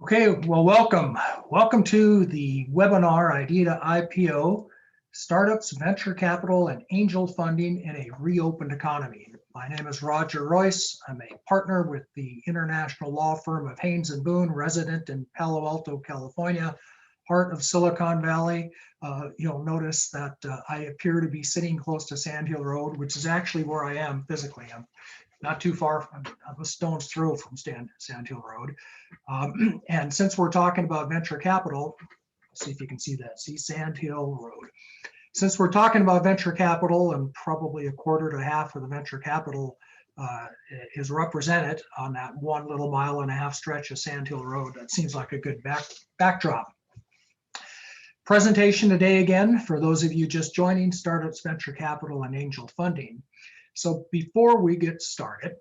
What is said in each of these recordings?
Okay, well, welcome to the webinar Idea to IPO, Startups, Venture Capital, and Angel Funding in a Reopened Economy. My name is Roger Royce. I'm a partner with the international law firm of Haynes & Boone, resident in Palo Alto, California, heart of Silicon Valley. You'll notice that I appear to be sitting close to Sand Hill Road, which is actually where I am physically. I'm not too far, I'm a stone's throw from Sand Hill Road. And since we're talking about venture capital, let's see if you can see that, see Sand Hill Road. Since we're talking about venture capital, and probably a quarter to half of the venture capital is represented on that 1 little mile-and-a-half stretch of Sand Hill Road, that seems like a good backdrop. Presentation today again, for those of you just joining, Startups, Venture Capital, and Angel Funding. So before we get started,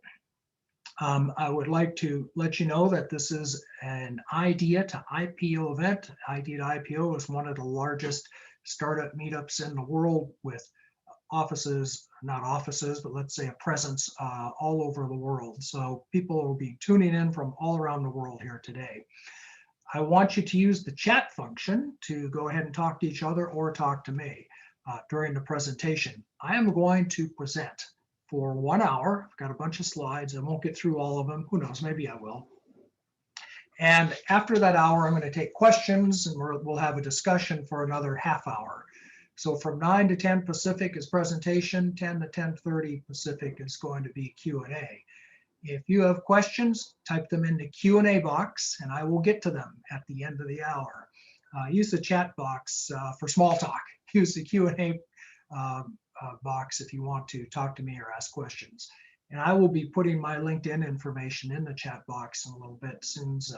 I would like to let you know that this is an Idea to IPO event. Idea to IPO is one of the largest startup meetups in the world, with offices, not offices, but let's say a presence all over the world. So people will be tuning in from all around the world here today. I want you to use the chat function to go ahead and talk to each other or talk to me during the presentation. I am going to present for 1 hour. I've got a bunch of slides. I won't get through all of them. Who knows, maybe I will. And after that hour, I'm going to take questions, and we'll have a discussion for another half hour. So from 9 to 10 Pacific is presentation, 10 to 10:30 Pacific is going to be Q&A. If you have questions, type them in the Q&A box, and I will get to them at the end of the hour. Use the chat box for small talk. Use the Q&A box if you want to talk to me or ask questions. And I will be putting my LinkedIn information in the chat box in a little bit. Since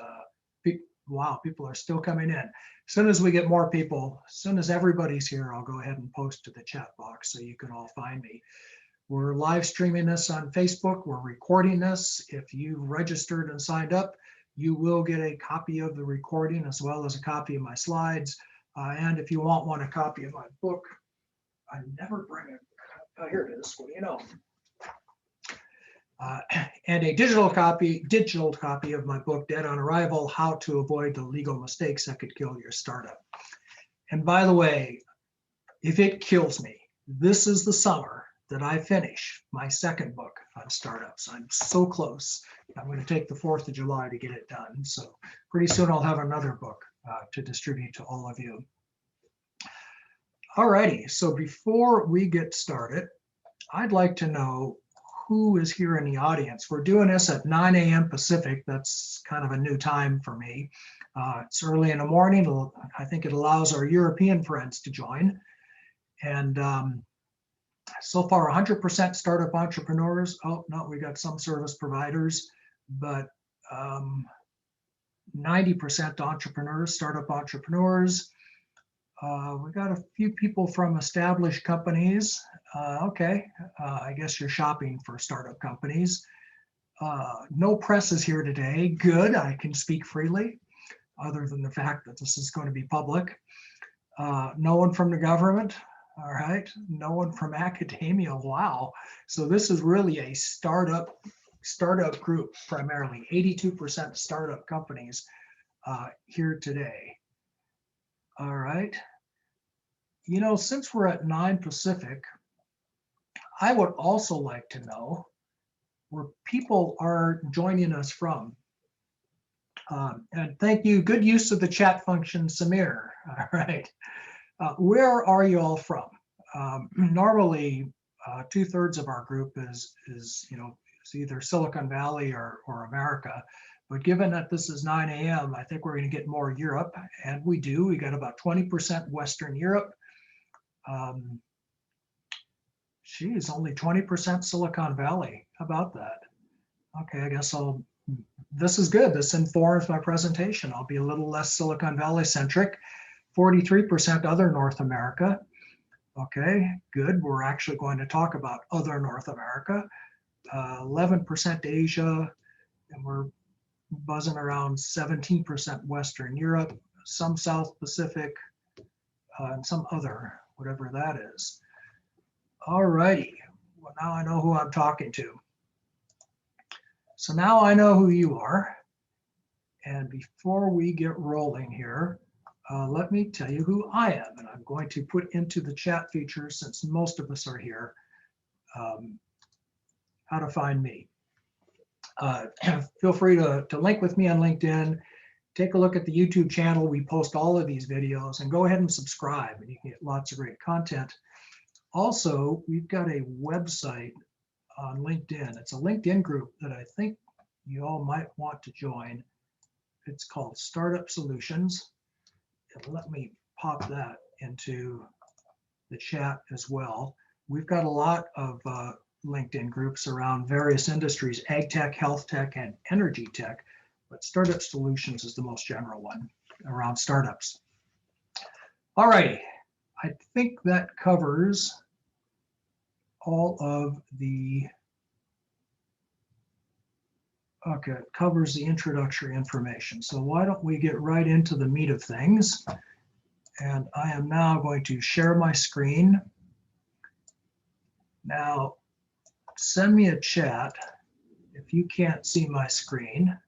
wow, people are still coming in. As soon as we get more people, as soon as everybody's here, I'll go ahead and post to the chat box so you can all find me. We're live streaming this on Facebook. We're recording this. If you registered and signed up, you will get a copy of the recording as well as a copy of my slides. And if you want a copy of my book, I never bring it. Oh, here it is. What do you know? And a digital copy of my book, Dead on Arrival: How to Avoid the Legal Mistakes That Could Kill Your Startup. And by the way, if it kills me, this is the summer that I finish my second book on startups. I'm so close. I'm going to take the 4th of July to get it done. So pretty soon I'll have another book to distribute to all of you. All righty, so before we get started, I'd like to know who is here in the audience. We're doing this at 9 a.m. Pacific. That's kind of a new time for me. It's early in the morning. I think it allows our European friends to join. And so far, 100% startup entrepreneurs. Oh, no, we got some service providers, but 90% entrepreneurs, startup entrepreneurs. We got a few people from established companies. Okay, I guess you're shopping for startup companies. No press is here today. Good, I can speak freely, other than the fact that this is going to be public. No one from the government. All right, no one from academia. Wow. So this is really a startup group, primarily 82% startup companies here today. All right. You know, since we're at 9 Pacific, I would also like to know where people are joining us from. And thank you. Good use of the chat function, Samir. All right. Where are you all from? Normally, 2/3 of our group is it's either Silicon Valley or America. But given that this is 9 a.m., I think we're going to get more Europe, and we do. We got about 20% Western Europe. Geez, only 20% Silicon Valley. How about that? Okay, I guess this is good. This informs my presentation. I'll be a little less Silicon Valley centric. 43% other North America. Okay, good. We're actually going to talk about other North America. 11% Asia, and we're buzzing around 17% Western Europe, some South Pacific, and some other, whatever that is. All righty, well, now I know who I'm talking to. So now I know who you are. And before we get rolling here, let me tell you who I am. And I'm going to put into the chat feature, since most of us are here, how to find me. Feel free to link with me on LinkedIn. Take a look at the YouTube channel. We post all of these videos, and go ahead and subscribe, and you can get lots of great content. Also, we've got a website on LinkedIn. It's a LinkedIn group that I think you all might want to join. It's called Startup Solutions. And let me pop that into the chat as well. We've got a lot of LinkedIn groups around various industries: ag tech, health tech, and energy tech. But Startup Solutions is the most general one around startups. All righty, I think that covers all of the, okay, it covers the introductory information. So why don't we get right into the meat of things? And I am now going to share my screen. Now, send me a chat if you can't see my screen.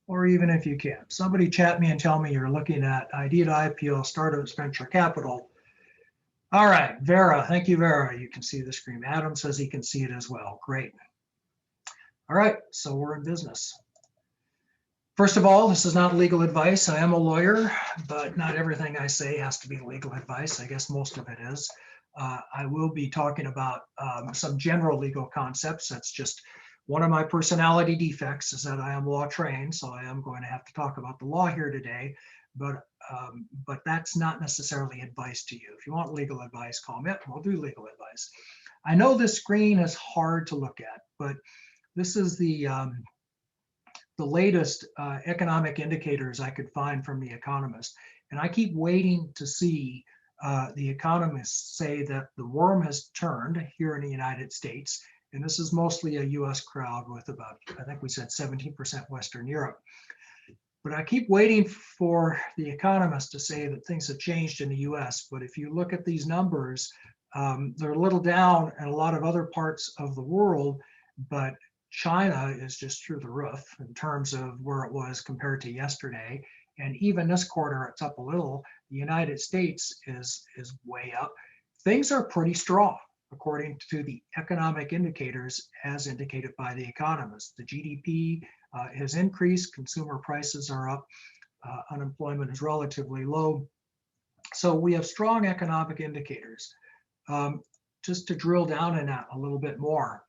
Or even if you can. Somebody chat me and tell me you're looking at Idea to IPO, Startups, Venture Capital. All right, Vera, thank you, Vera. You can see the screen. Adam says he can see it as well. Great. All right, so we're in business. First of all, this is not legal advice. I am a lawyer, but not everything I say has to be legal advice. I guess most of it is. I will be talking about some general legal concepts. That's just one of my personality defects, is that I am law trained, so I am going to have to talk about the law here today, but that's not necessarily advice to you. If you want legal advice, call me up, we'll do legal advice. I know this screen is hard to look at, but this is the latest economic indicators I could find from The Economist. And I keep waiting to see the economists say that the worm has turned here in the United States. And this is mostly a US crowd with about, I think we said 17% Western Europe. But I keep waiting for the economists to say that things have changed in the US. But if you look at these numbers, they're a little down in a lot of other parts of the world, but China is just through the roof in terms of where it was compared to yesterday. And even this quarter, it's up a little. The United States is way up. Things are pretty strong, according to the economic indicators as indicated by the economists. The GDP has increased, consumer prices are up, unemployment is relatively low. So we have strong economic indicators. Just to drill down in that a little bit more,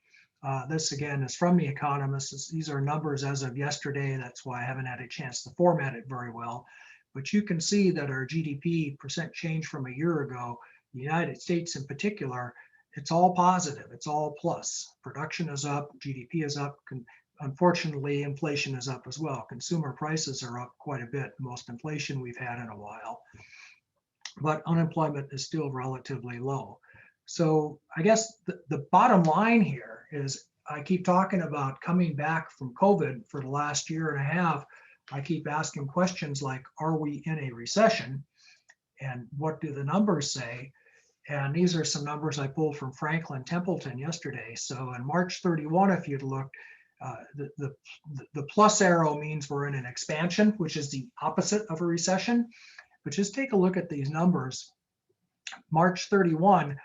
this again is from The Economist. These are numbers as of yesterday. That's why I haven't had a chance to format it very well. But you can see that our GDP percent change from a year ago, the United States in particular, it's all positive. It's all plus. Production is up, GDP is up. Unfortunately, inflation is up as well. Consumer prices are up quite a bit, most inflation we've had in a while. But unemployment is still relatively low. So I guess the bottom line here is, I keep talking about coming back from COVID for the last year and a half. I keep asking questions like, are we in a recession? And what do the numbers say? And these are some numbers I pulled from Franklin Templeton yesterday. So on March 31, if you'd looked, the plus arrow means we're in an expansion, which is the opposite of a recession. But just take a look at these numbers. March 31,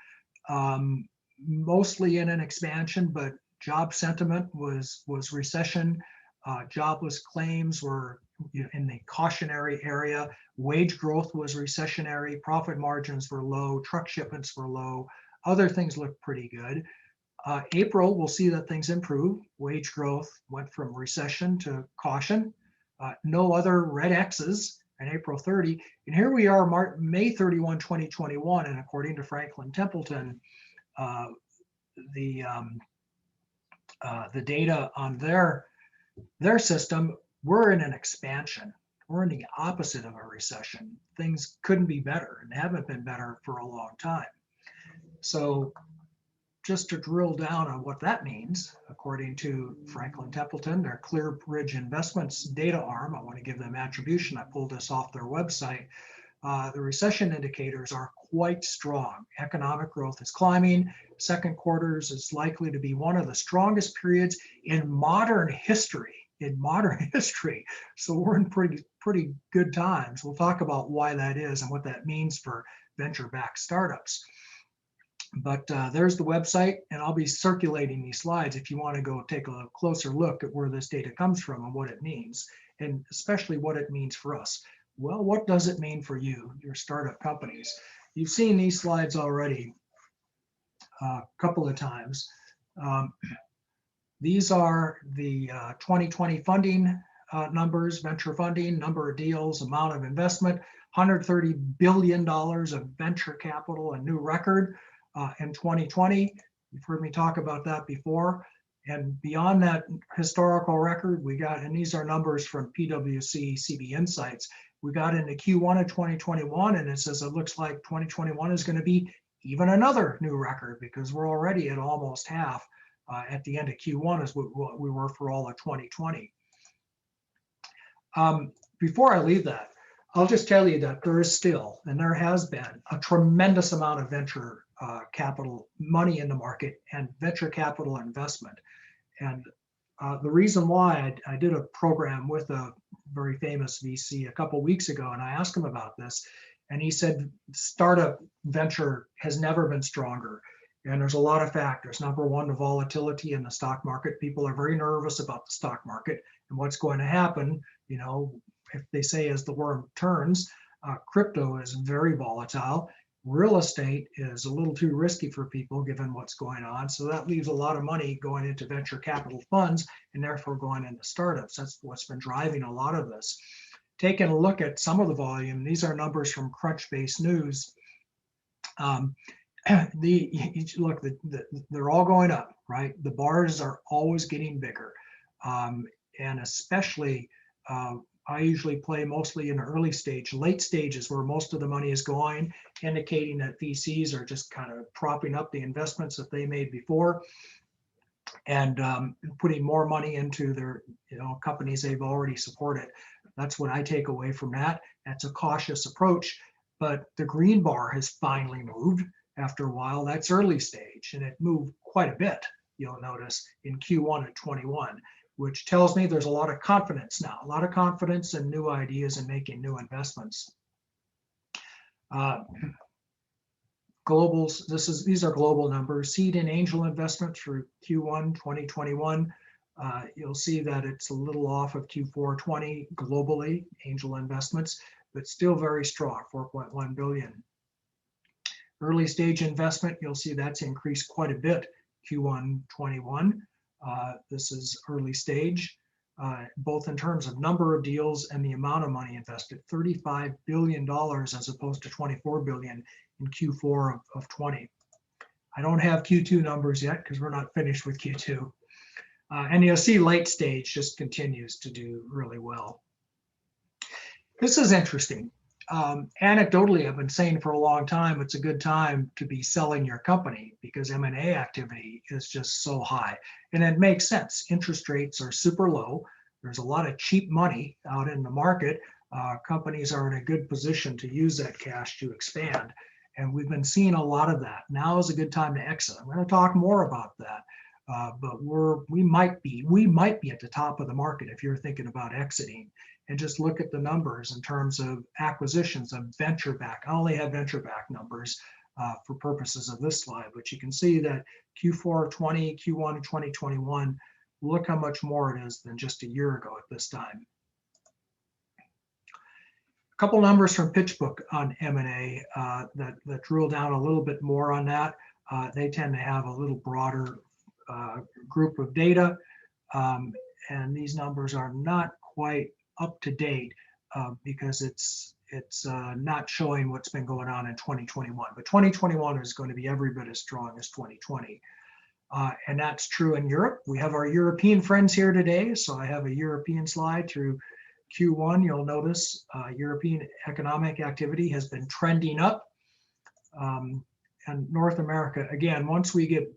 mostly in an expansion, but job sentiment was recession. Jobless claims were in the cautionary area. Wage growth was recessionary. Profit margins were low. Truck shipments were low. Other things looked pretty good. April, we'll see that things improve. Wage growth went from recession to caution. No other red X's on April 30. And here we are, May 31, 2021. And according to Franklin Templeton, the data on their system, we're in an expansion. We're in the opposite of a recession. Things couldn't be better and haven't been better for a long time. So just to drill down on what that means, according to Franklin Templeton, their ClearBridge Investments data arm, I want to give them attribution. I pulled this off their website. the recession indicators are quite strong. Economic growth is climbing. Second quarters is likely to be one of the strongest periods in modern history. So we're in pretty good times. We'll talk about why that is and what that means for venture-backed startups. But there's the website, and I'll be circulating these slides if you want to go take a closer look at where this data comes from and what it means, and especially what it means for us. Well, what does it mean for you, your startup companies? You've seen these slides already a couple of times. These are the 2020 funding numbers, venture funding, number of deals, amount of investment, $130 billion of venture capital, a new record in 2020. You've heard me talk about that before. And beyond that historical record, we got, and these are numbers from PwC CB Insights, we got into Q1 of 2021, and it says it looks like 2021 is going to be even another new record, because we're already at almost half at the end of Q1 as what we were for all of 2020. Before I leave that, I'll just tell you that there is still, and there has been, a tremendous amount of venture capital money in the market and venture capital investment. And the reason why I did a program with a very famous VC a couple weeks ago, and I asked him about this, and he said startup venture has never been stronger. And there's a lot of factors. Number one, the volatility in the stock market. People are very nervous about the stock market and what's going to happen. You know, if they say as the worm turns, crypto is very volatile. Real estate is a little too risky for people given what's going on. So that leaves a lot of money going into venture capital funds and therefore going into startups. That's what's been driving a lot of this. Taking a look at some of the volume, these are numbers from Crunchbase News. Look, they're all going up, right? The bars are always getting bigger. And especially, I usually play mostly in the early stage. Late stages where most of the money is going, indicating that VCs are just kind of propping up the investments that they made before and putting more money into their companies they've already supported. That's what I take away from that. That's a cautious approach, but the green bar has finally moved after a while. That's early stage, and it moved quite a bit, you'll notice, in Q1 of 21. Which tells me there's a lot of confidence now, a lot of confidence in new ideas and making new investments. Globals, these are global numbers. Seed and angel investment through Q1 2021. You'll see that it's a little off of Q4 20 globally, angel investments, but still very strong, 4.1 billion. Early stage investment, you'll see that's increased quite a bit, Q1 21. This is early stage, both in terms of number of deals and the amount of money invested, $35 billion as opposed to 24 billion in Q4 of 20. I don't have Q2 numbers yet because we're not finished with Q2. And you'll see late stage just continues to do really well. This is interesting. Anecdotally, I've been saying for a long time, it's a good time to be selling your company because M&A activity is just so high. And it makes sense. Interest rates are super low. There's a lot of cheap money out in the market. Companies are in a good position to use that cash to expand. And we've been seeing a lot of that. Now is a good time to exit. I'm going to talk more about that. But we might be at the top of the market if you're thinking about exiting. And just look at the numbers in terms of acquisitions of venture-backed. I only have venture-backed numbers for purposes of this slide, but you can see that Q4 20, Q1 2021, look how much more it is than just a year ago at this time. A couple numbers from PitchBook on M&A that drill down a little bit more on that. They tend to have a little broader group of data, and these numbers are not quite up to date because it's not showing what's been going on in 2021. But 2021 is going to be every bit as strong as 2020. And that's true in Europe. We have our European friends here today. So I have a European slide through Q1. You'll notice European economic activity has been trending up. And North America, again, once we get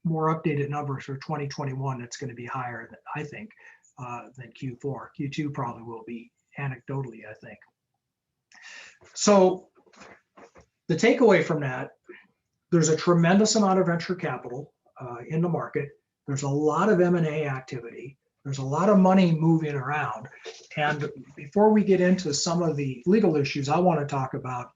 more updated numbers for 2021, it's going to be higher, I think, than Q4. Q2 probably will be anecdotally, I think. So the takeaway from that, there's a tremendous amount of venture capital in the market. There's a lot of M&A activity. There's a lot of money moving around. And before we get into some of the legal issues I want to talk about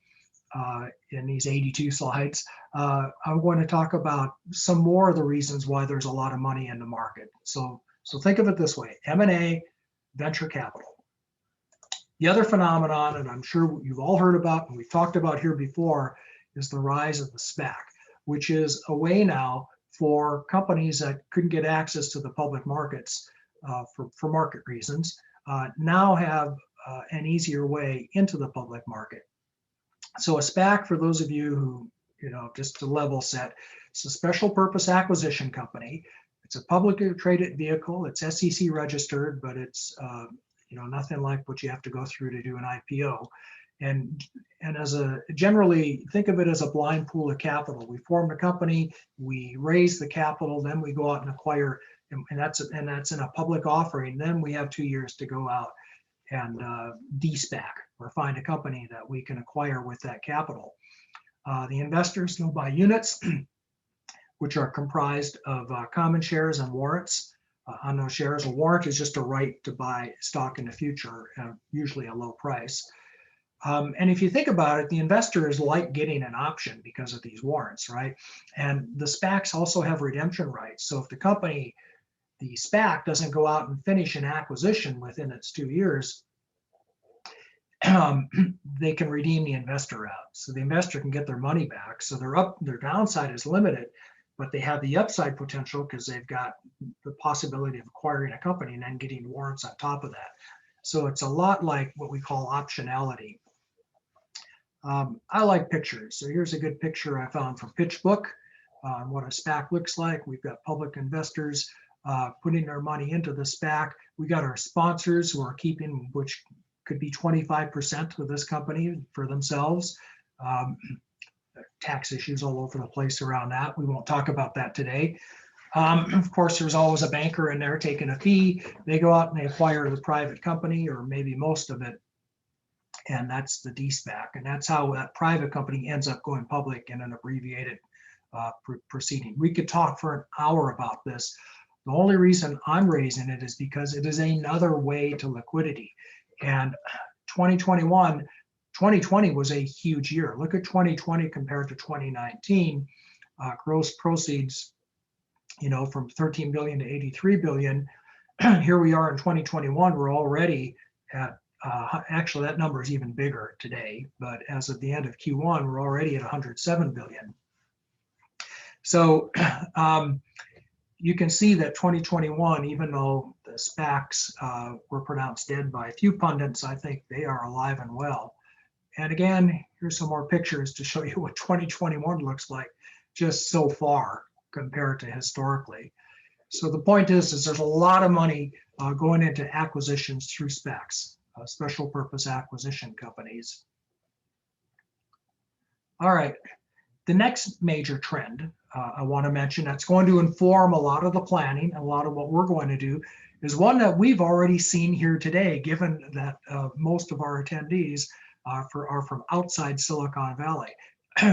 in these 82 slides, I'm going to talk about some more of the reasons why there's a lot of money in the market. So think of it this way: M&A, venture capital. The other phenomenon, and I'm sure you've all heard about and we've talked about here before, is the rise of the SPAC, which is a way now for companies that couldn't get access to the public markets for market reasons, now have an easier way into the public market. So a SPAC, for those of you who, just to level set, it's a special purpose acquisition company. It's a publicly traded vehicle. It's SEC registered, but it's nothing like what you have to go through to do an IPO. And generally think of it as a blind pool of capital. We form a company, we raise the capital, then we go out and acquire, and that's in a public offering. Then we have 2 years to go out and de-SPAC or find a company that we can acquire with that capital. The investors go buy units, which are comprised of common shares and warrants. On those shares, a warrant is just a right to buy stock in the future, usually a low price. And if you think about it, the investor is like getting an option because of these warrants, right? And the SPACs also have redemption rights. So if the SPAC doesn't go out and finish an acquisition within its 2 years, they can redeem the investor out. So the investor can get their money back. So their downside is limited, but they have the upside potential because they've got the possibility of acquiring a company and then getting warrants on top of that. So it's a lot like what we call optionality. I like pictures. So here's a good picture I found from PitchBook on what a SPAC looks like. We've got public investors putting their money into the SPAC. We got our sponsors who are keeping, which could be 25% of this company for themselves. Tax issues all over the place around that. We won't talk about that today. Of course, there's always a banker in there taking a fee. They go out and they acquire the private company or maybe most of it. And that's the de-SPAC. And that's how that private company ends up going public in an abbreviated proceeding. We could talk for an hour about this. The only reason I'm raising it is because it is another way to liquidity. And 2020 was a huge year. Look at 2020 compared to 2019. Gross proceeds, from 13 billion to 83 billion. Here we are in 2021. We're already at, actually that number is even bigger today, but as of the end of Q1, we're already at 107 billion. So you can see that 2021, even though the SPACs were pronounced dead by a few pundits, I think they are alive and well. And again, here's some more pictures to show you what 2021 looks like just so far compared to historically. So the point is there's a lot of money going into acquisitions through SPACs, special purpose acquisition companies. All right, the next major trend I want to mention that's going to inform a lot of the planning, a lot of what we're going to do, is one that we've already seen here today, given that most of our attendees are from outside Silicon Valley.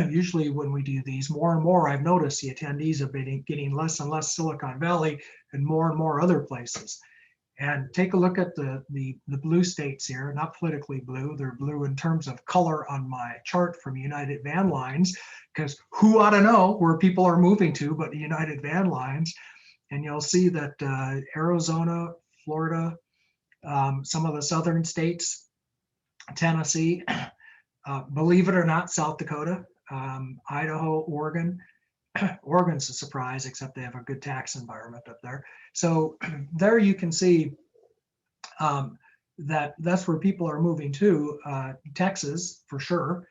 Usually when we do these, more and more I've noticed the attendees have been getting less and less Silicon Valley and more other places. And take a look at the blue states here, not politically blue, they're blue in terms of color on my chart from United Van Lines, because who ought to know where people are moving to but the United Van Lines. And you'll see that Arizona, Florida, some of the southern states, Tennessee, believe it or not, South Dakota, Idaho, Oregon. Oregon's a surprise, except they have a good tax environment up there. So there you can see that's where people are moving to, Texas for sure.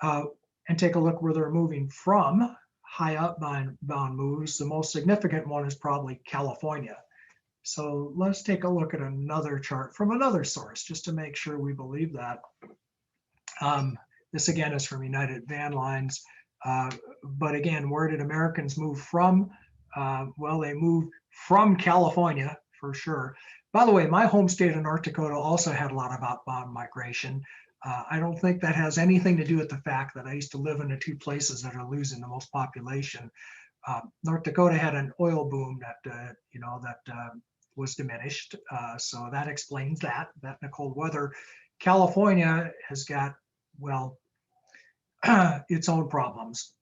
And take a look where they're moving from, high up bound moves. The most significant one is probably California. So let's take a look at another chart from another source just to make sure we believe that. This again is from United Van Lines. But again, where did Americans move from? Well, they moved from California for sure. By the way, my home state of North Dakota also had a lot of outbound migration. I don't think that has anything to do with the fact that I used to live in the two places that are losing the most population. North Dakota had an oil boom that was diminished, so that explains that in the cold weather. California has got, well, its own problems,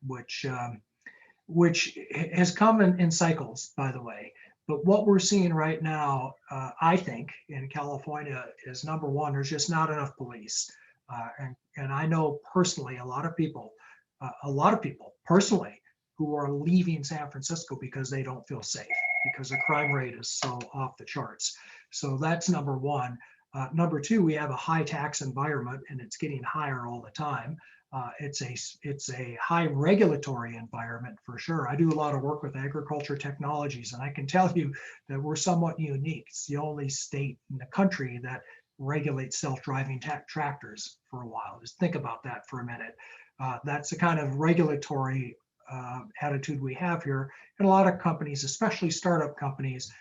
which has come in cycles, by the way. But what we're seeing right now, I think, in California is, number one, there's just not enough police. And I know personally a lot of people personally who are leaving San Francisco because they don't feel safe, because the crime rate is so off the charts. So that's number one. Number two, we have a high tax environment, and it's getting higher all the time. It's a high regulatory environment for sure. I do a lot of work with agriculture technologies, and I can tell you that we're somewhat unique. It's the only state in the country that regulates self-driving tractors for a while. Just think about that for a minute. That's the kind of regulatory attitude we have here. And a lot of companies, especially startup companies,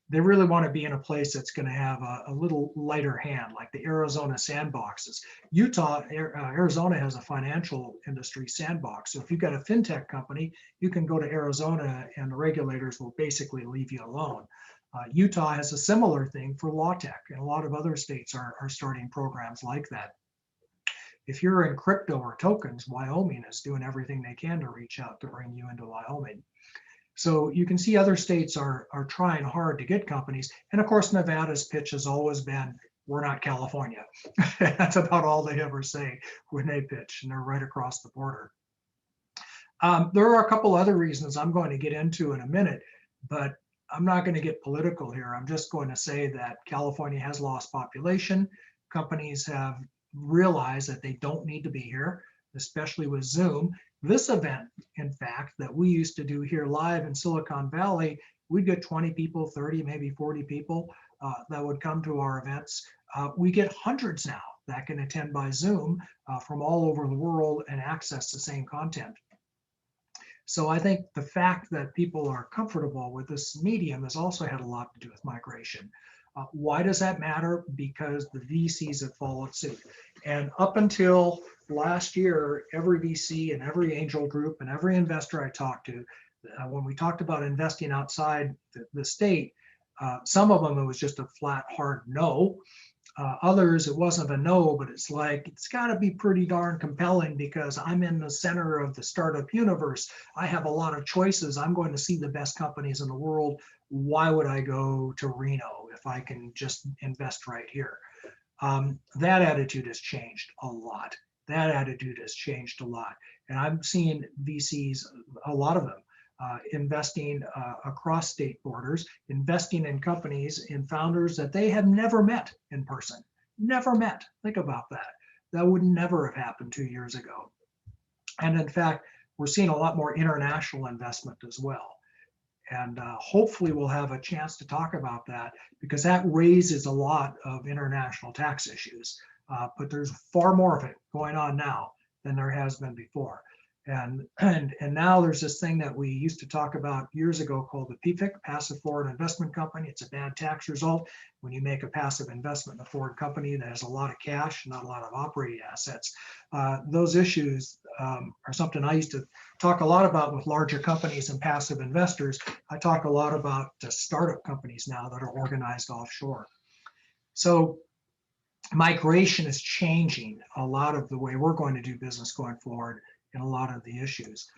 they really want to be in a place that's going to have a little lighter hand, like the Arizona sandboxes. Arizona has a financial industry sandbox. So if you've got a fintech company, you can go to Arizona and the regulators will basically leave you alone. Utah has a similar thing for law tech, and a lot of other states are starting programs like that. If you're in crypto or tokens, Wyoming is doing everything they can to reach out to bring you into Wyoming. So you can see other states are trying hard to get companies. And of course, Nevada's pitch has always been, we're not California. That's about all they ever say when they pitch, and they're right across the border. There are a couple other reasons I'm going to get into in a minute, but I'm not going to get political here. I'm just going to say that California has lost population. Companies have realized that they don't need to be here, especially with Zoom. This event, in fact, that we used to do here live in Silicon Valley, we'd get 20 people, 30, maybe 40 people that would come to our events. We get hundreds now that can attend by Zoom from all over the world and access the same content. So I think the fact that people are comfortable with this medium has also had a lot to do with migration. Why does that matter? Because the VCs have followed suit. And up until last year, every VC and every angel group and every investor I talked to, when we talked about investing outside the state, some of them, it was just a flat, hard no. Others, it wasn't a no, but it's like, it's got to be pretty darn compelling because I'm in the center of the startup universe. I have a lot of choices. I'm going to see the best companies in the world. Why would I go to Reno if I can just invest right here? That attitude has changed a lot. That attitude has changed a lot. And I'm seeing VCs, a lot of them, investing across state borders, investing in companies, in founders that they have never met in person, never met. Think about that. That would never have happened 2 years ago. And in fact, we're seeing a lot more international investment as well. And hopefully we'll have a chance to talk about that because that raises a lot of international tax issues. But there's far more of it going on now than there has been before. And now there's this thing that we used to talk about years ago called the PFIC, Passive Foreign Investment Company. It's a bad tax result when you make a passive investment in a foreign company that has a lot of cash, not a lot of operating assets. Those issues are something I used to talk a lot about with larger companies and passive investors. I talk a lot about startup companies now that are organized offshore. So migration is changing a lot of the way we're going to do business going forward in a lot of the issues.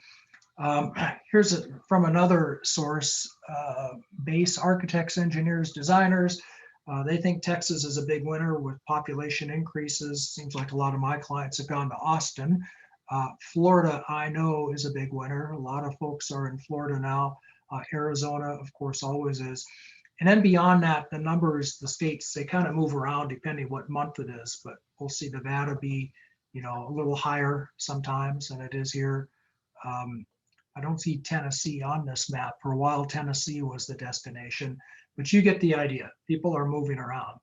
Here's from another source, base architects, engineers, designers. They think Texas is a big winner with population increases. Seems like a lot of my clients have gone to Austin. Florida, I know, is a big winner. A lot of folks are in Florida now. Arizona, of course, always is. And then beyond that, the numbers, the states, they kind of move around depending what month it is, but we'll see Nevada be, a little higher sometimes than it is here. I don't see Tennessee on this map. For a while, Tennessee was the destination, but you get the idea. People are moving around.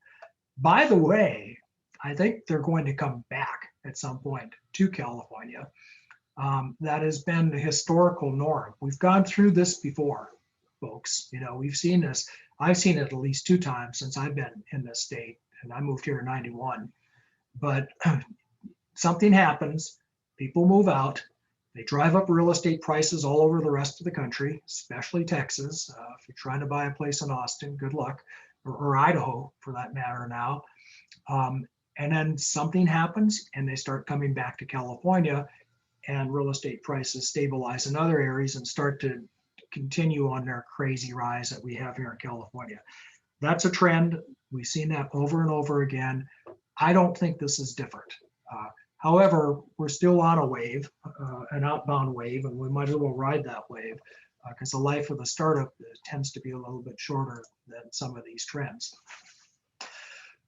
By the way, I think they're going to come back at some point to California. That has been the historical norm. We've gone through this before, folks. We've seen this. I've seen it at least 2 times since I've been in this state, and I moved here in '91. But something happens, people move out, they drive up real estate prices all over the rest of the country, especially Texas. If you're trying to buy a place in Austin, good luck, or Idaho for that matter now. Um, and then something happens and they start coming back to California, and real estate prices stabilize in other areas and start to continue on their crazy rise that we have here in California. That's a trend. We've seen that over and over again. I don't think this is different. Uh, However, we're still on a wave, an outbound wave, and we might as well ride that wave because the life of the startup tends to be a little bit shorter than some of these trends. A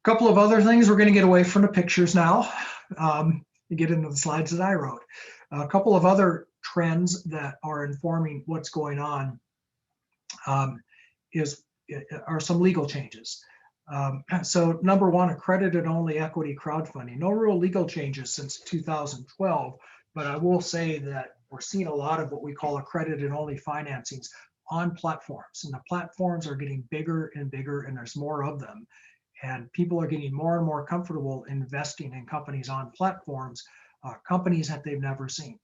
couple of other things. We're going to get away from the pictures now and get into the slides that I wrote. A couple of other trends that are informing what's going on are some legal changes. So number one, accredited only equity crowdfunding. No real legal changes since 2012, but I will say that we're seeing a lot of what we call accredited only financings on platforms, and the platforms are getting bigger and bigger, and there's more of them. And people are getting more and more comfortable investing in companies on platforms, companies that they've never seen.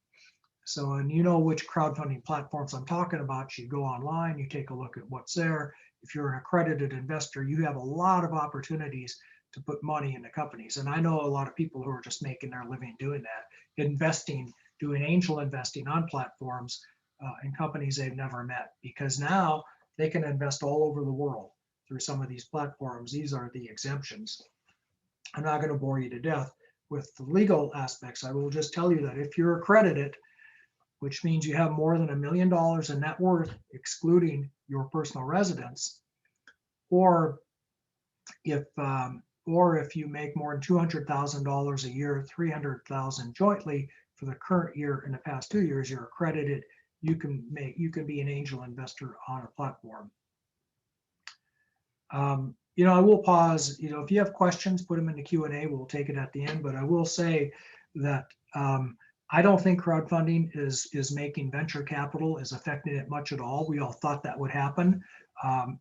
So, and you know which crowdfunding platforms I'm talking about. You go online, you take a look at what's there. If you're an accredited investor, you have a lot of opportunities to put money into companies. And I know a lot of people who are just making their living doing that, investing, doing angel investing on platforms in companies they've never met, because now they can invest all over the world through some of these platforms. These are the exemptions. I'm not going to bore you to death with the legal aspects. I will just tell you that if you're accredited, which means you have more than $1 million in net worth, excluding your personal residence, or if you make more than $200,000 a year, $300,000 jointly for the current year in the past 2 years, you're accredited. You can be an angel investor on a platform. I will pause. If you have questions, put them in the Q&A. We'll take it at the end. But I will say that I don't think crowdfunding is making venture capital, is affecting it much at all. We all thought that would happen.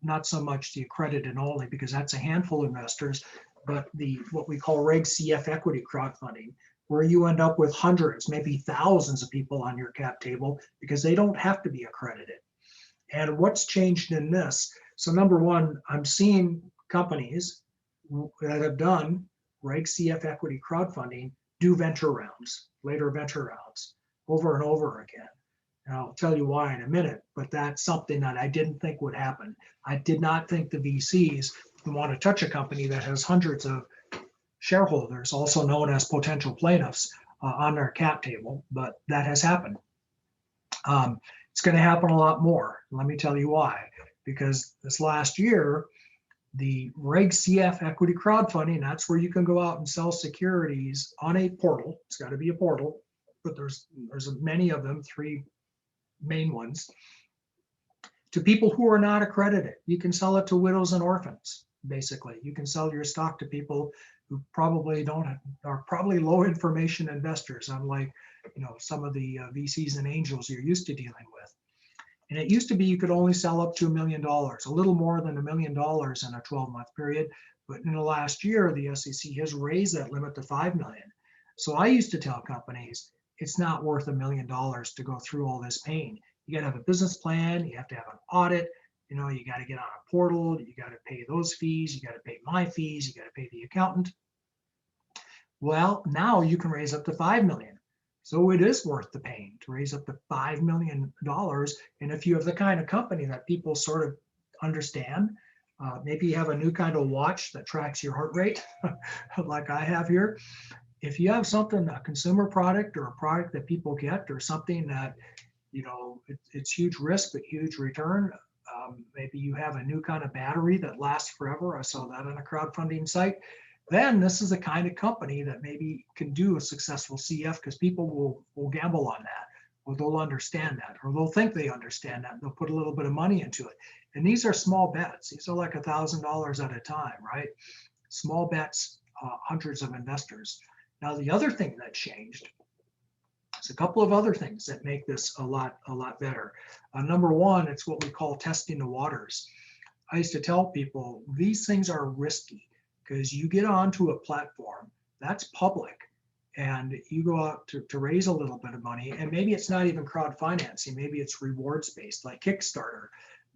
Not so much the accredited only, because that's a handful of investors, but what we call Reg CF equity crowdfunding, where you end up with hundreds, maybe thousands of people on your cap table because they don't have to be accredited. And what's changed in this? So number one, I'm seeing companies that have done Reg CF equity crowdfunding do later venture rounds over and over again. And I'll tell you why in a minute, but that's something that I didn't think would happen. I did not think the VCs would want to touch a company that has hundreds of shareholders, also known as potential plaintiffs, on their cap table, but that has happened. It's going to happen a lot more. Let me tell you why. Because this last year, the Reg CF equity crowdfunding, that's where you can go out and sell securities on a portal. It's got to be a portal, but there's many of them, 3 main ones, to people who are not accredited. You can sell it to widows and orphans, basically. You can sell your stock to people who probably are probably low information investors, unlike some of the VCs and angels you're used to dealing with. And it used to be you could only sell up to $1 million, a little more than $1 million in a 12-month period. But in the last year, the SEC has raised that limit to $5 million. So I used to tell companies, it's not worth $1 million to go through all this pain. You got to have a business plan. You have to have an audit. You got to get on a portal. You got to pay those fees. You got to pay my fees. You got to pay the accountant. Well, now you can raise up to $5 million. So it is worth the pain to raise up to $5 million. And if you have the kind of company that people sort of understand, maybe you have a new kind of watch that tracks your heart rate, like I have here. If you have something, a consumer product or a product that people get, or something that, it's huge risk but huge return. Maybe you have a new kind of battery that lasts forever. I saw that on a crowdfunding site. Then this is the kind of company that maybe can do a successful CF, because people will gamble on that, or they'll understand that, or they'll think they understand that, and they'll put a little bit of money into it. And these are small bets. These are like $1,000 at a time, right? Small bets, hundreds of investors. Now, the other thing that changed, there's a couple of other things that make this a lot better. Number one, it's what we call testing the waters. I used to tell people these things are risky, because you get onto a platform that's public. And you go out to raise a little bit of money, and maybe it's not even crowd financing, maybe it's rewards based like Kickstarter,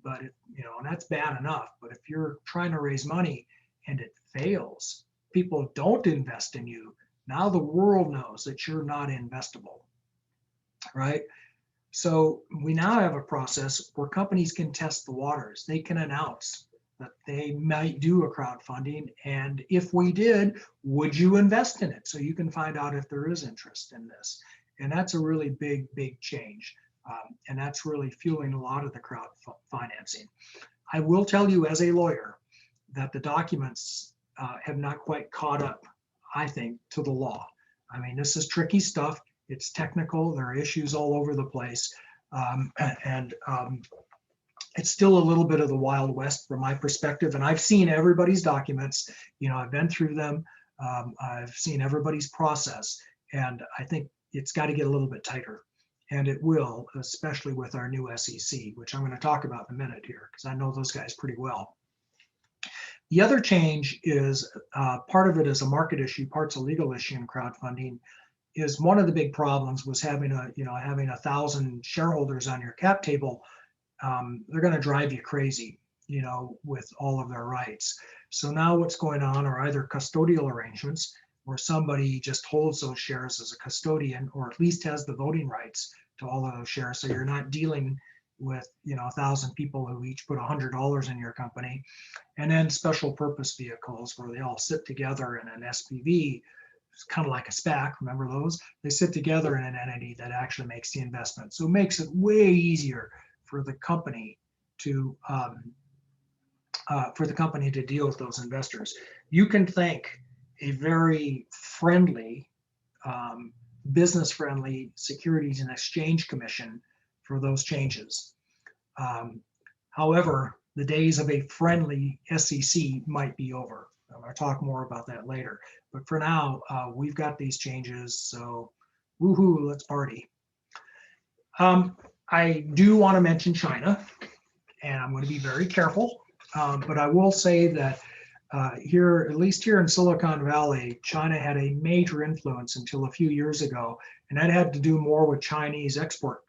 but and that's bad enough. But if you're trying to raise money and it fails, people don't invest in you, now the world knows that you're not investable, right? So we now have a process where companies can test the waters. They can announce that they might do a crowdfunding, and if we did, would you invest in it? So you can find out if there is interest in this, and that's a really big change, and that's really fueling a lot of the crowd financing. I will tell you as a lawyer that the documents have not quite caught up, I think, to the law. I mean, this is tricky stuff. It's technical. There are issues all over the place. And it's still a little bit of the Wild West from my perspective. And I've seen everybody's documents. I've been through them. I've seen everybody's process. And I think it's got to get a little bit tighter. And it will, especially with our new SEC, which I'm going to talk about in a minute here, because I know those guys pretty well. The other change is part of it is a market issue, part's a legal issue in crowdfunding. Is one of the big problems was having 1,000 shareholders on your cap table. They're going to drive you crazy, with all of their rights. So now what's going on are either custodial arrangements where somebody just holds those shares as a custodian, or at least has the voting rights to all of those shares. So you're not dealing with 1,000 people who each put $100 in your company. And then special purpose vehicles where they all sit together in an SPV. It's kind of like a SPAC, remember those? They sit together in an entity that actually makes the investment. So it makes it way easier for the company to deal with those investors. You can thank a very friendly, business-friendly Securities and Exchange Commission for those changes. However, the days of a friendly SEC might be over. I'm going to talk more about that later. But for now, we've got these changes, so woohoo, let's party. I do want to mention China, and I'm going to be very careful, but I will say that here, at least here in Silicon Valley, China had a major influence until a few years ago, and that had to do more with Chinese export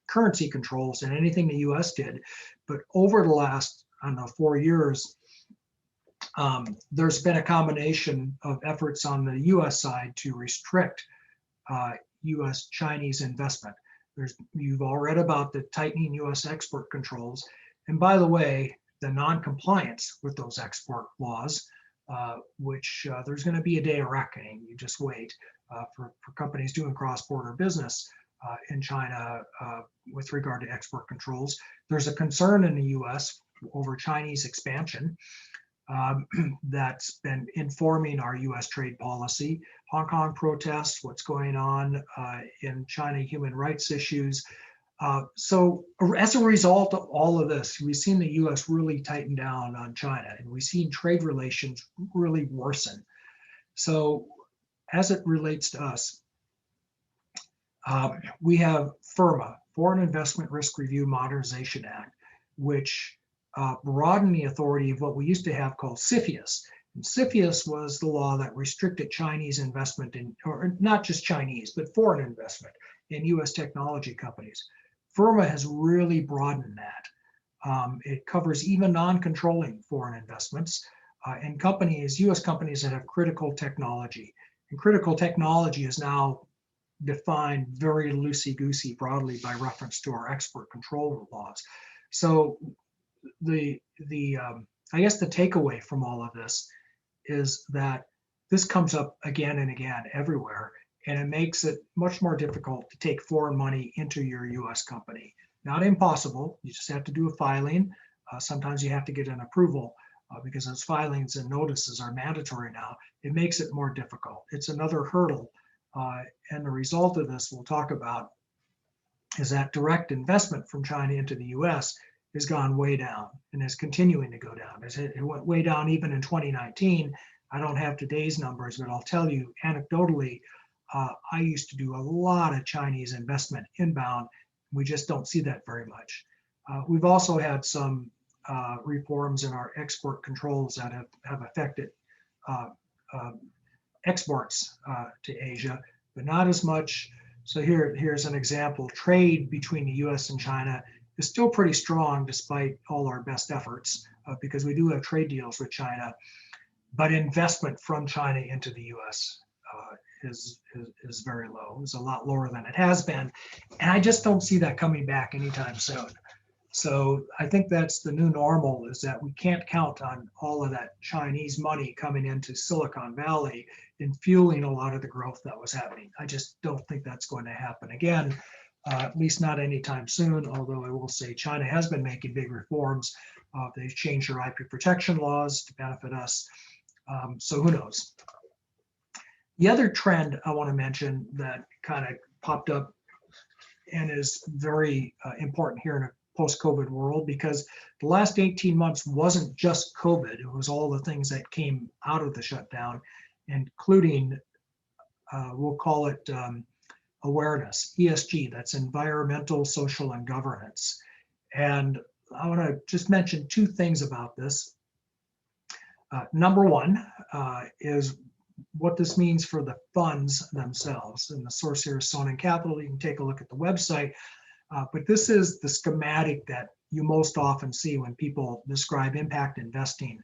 currency controls than anything the US did. But over the last, 4 years, there's been a combination of efforts on the US side to restrict US Chinese investment. You've all read about the tightening US export controls. And by the way, the non-compliance with those export laws, which there's going to be a day of reckoning. You just wait for companies doing cross-border business in China with regard to export controls. There's a concern in the US over Chinese expansion that's been informing our US trade policy. Hong Kong protests, what's going on in China, human rights issues. So as a result of all of this, we've seen the US really tighten down on China, and we've seen trade relations really worsen. So as it relates to us, we have FIRMA, Foreign Investment Risk Review Modernization Act, which broadened the authority of what we used to have called CFIUS. And CFIUS was the law that restricted Chinese investment in, or not just Chinese, but foreign investment in US technology companies. FIRMA has really broadened that. It covers even non-controlling foreign investments in companies, US companies that have critical technology. And critical technology is now defined very loosey-goosey broadly by reference to our export control laws. So I guess the takeaway from all of this is that this comes up again and again everywhere, and it makes it much more difficult to take foreign money into your US company. Not impossible, you just have to do a filing. Sometimes you have to get an approval because those filings and notices are mandatory now. It makes it more difficult. It's another hurdle. And the result of this we'll talk about is that direct investment from China into the US has gone way down and is continuing to go down. It went way down even in 2019. I don't have today's numbers, but I'll tell you anecdotally, I used to do a lot of Chinese investment inbound. We just don't see that very much. We've also had some reforms in our export controls that have affected exports to Asia, but not as much. So here's an example. Trade between the US and China is still pretty strong despite all our best efforts, because we do have trade deals with China, but investment from China into the US is very low. It's a lot lower than it has been. And I just don't see that coming back anytime soon. So I think that's the new normal, is that we can't count on all of that Chinese money coming into Silicon Valley and fueling a lot of the growth that was happening. I just don't think that's going to happen again, at least not anytime soon, although I will say China has been making big reforms. They've changed their IP protection laws to benefit us. So who knows? The other trend I want to mention that kind of popped up and is very important here in a post-COVID world, because the last 18 months wasn't just COVID, it was all the things that came out of the shutdown, including, we'll call it awareness, ESG, that's environmental, social, and governance. And I want to just mention two things about this. Number one is what this means for the funds themselves. And the source here is Sonnen Capital. You can take a look at the website. But this is the schematic that you most often see when people describe impact investing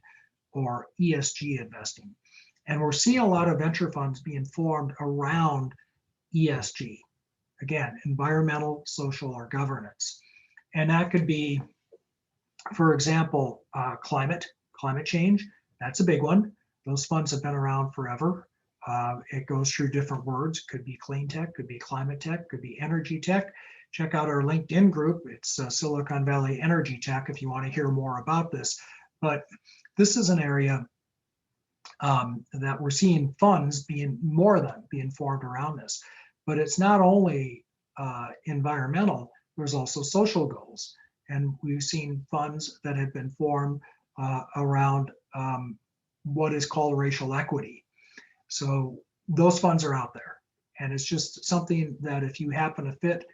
or ESG investing. And we're seeing a lot of venture funds being formed around ESG. Again, environmental, social, or governance. And that could be, for example, climate change. That's a big one. Those funds have been around forever. It goes through different words. Could be clean tech, could be climate tech, could be energy tech. Check out our LinkedIn group. It's Silicon Valley Energy Tech if you want to hear more about this. But this is an area that we're seeing funds being formed around this. But it's not only environmental, there's also social goals. And we've seen funds that have been formed around what is called racial equity. So those funds are out there. And it's just something that if you happen to fit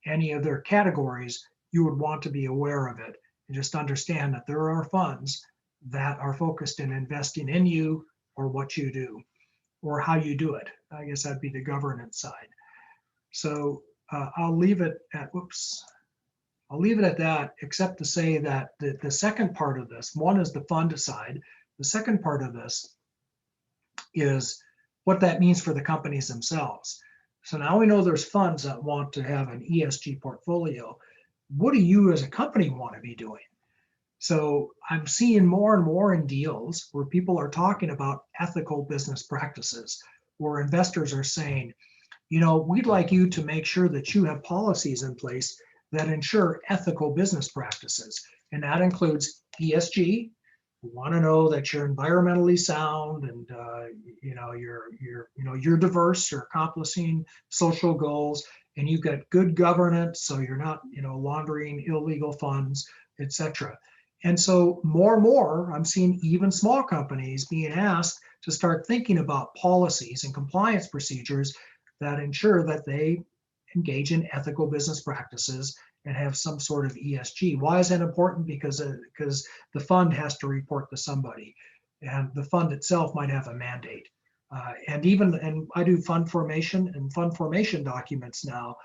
any of their categories, you would want to be aware of it and just understand that there are funds that are focused in investing in you or what you do or how you do it. I guess that'd be the governance side. So I'll leave it at that, except to say that the second part of this, one is the fund side. The second part of this is what that means for the companies themselves. So now we know there's funds that want to have an ESG portfolio. What do you as a company want to be doing? So I'm seeing more and more in deals where people are talking about ethical business practices, where investors are saying, you know, we'd like you to make sure that you have policies in place that ensure ethical business practices. And that includes ESG. We want to know that you're environmentally sound and you're diverse, you're accomplishing social goals, and you've got good governance, so you're not laundering illegal funds, etc. And so more and more, I'm seeing even small companies being asked to start thinking about policies and compliance procedures that ensure that they engage in ethical business practices and have some sort of ESG. Why is that important? Because the fund has to report to somebody, and the fund itself might have a mandate. And I do fund formation, and fund formation documents now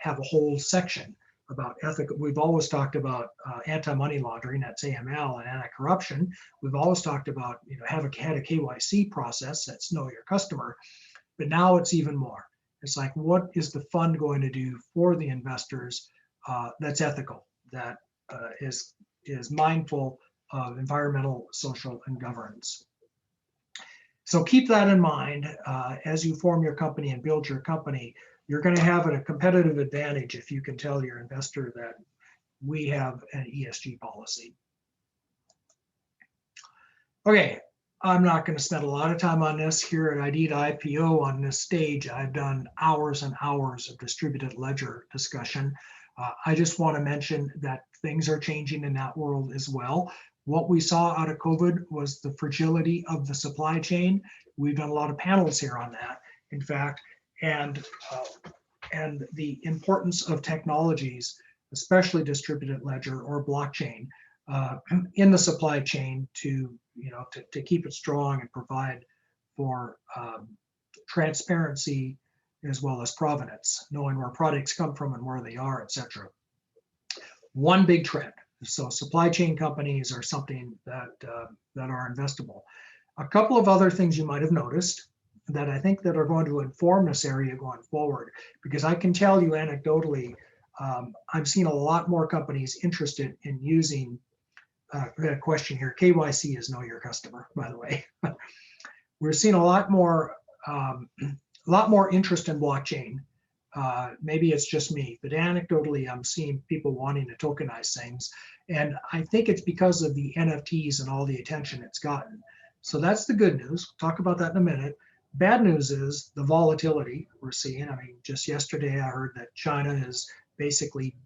have a whole section about ethical. We've always talked about anti-money laundering, that's AML, and anti-corruption. We've always talked about had a KYC process, that's know your customer, but now it's even more. It's like, what is the fund going to do for the investors that's ethical, that is mindful of environmental, social, and governance. So keep that in mind as you form your company and build your company. You're going to have a competitive advantage if you can tell your investor that we have an ESG policy. Okay, I'm not going to spend a lot of time on this here at ID to IPO on this stage. I've done hours and hours of distributed ledger discussion. I just want to mention that things are changing in that world as well. What we saw out of COVID was the fragility of the supply chain. We've done a lot of panels here on that, in fact, and the importance of technologies, especially distributed ledger or blockchain, in the supply chain to keep it strong and provide for transparency as well as provenance, knowing where products come from and where they are, etc. One big trend. So supply chain companies are something that are investable. A couple of other things you might have noticed that I think that are going to inform this area going forward, because I can tell you anecdotally, I'm seeing a lot more companies interested in using, we had a question here, KYC is know your customer, by the way. We're seeing a lot more interest in blockchain. Maybe it's just me, but anecdotally, I'm seeing people wanting to tokenize things. And I think it's because of the NFTs and all the attention it's gotten. So that's the good news. We'll talk about that in a minute. Bad news is the volatility we're seeing. I mean, just yesterday I heard that China has basically,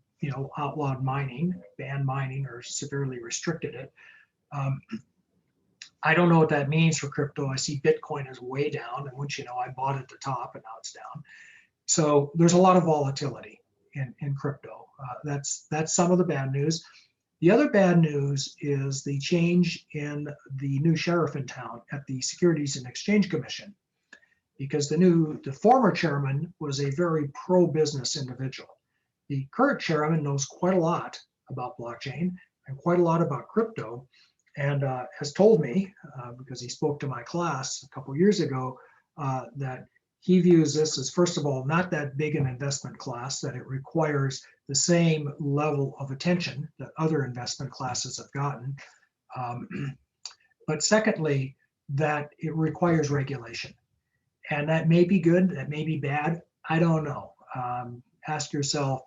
outlawed mining, banned mining, or severely restricted it. I don't know what that means for crypto. I see Bitcoin is way down, and once you know, I bought at the top and now it's down. So there's a lot of volatility in crypto. That's some of the bad news. The other bad news is the change in the new sheriff in town at the Securities and Exchange Commission, because the former chairman was a very pro-business individual. The current chairman knows quite a lot about blockchain and quite a lot about crypto, and has told me, because he spoke to my class a couple years ago, that he views this as, first of all, not that big an investment class, that it requires the same level of attention that other investment classes have gotten. But secondly, that it requires regulation. And that may be good, that may be bad, I don't know. Ask yourself,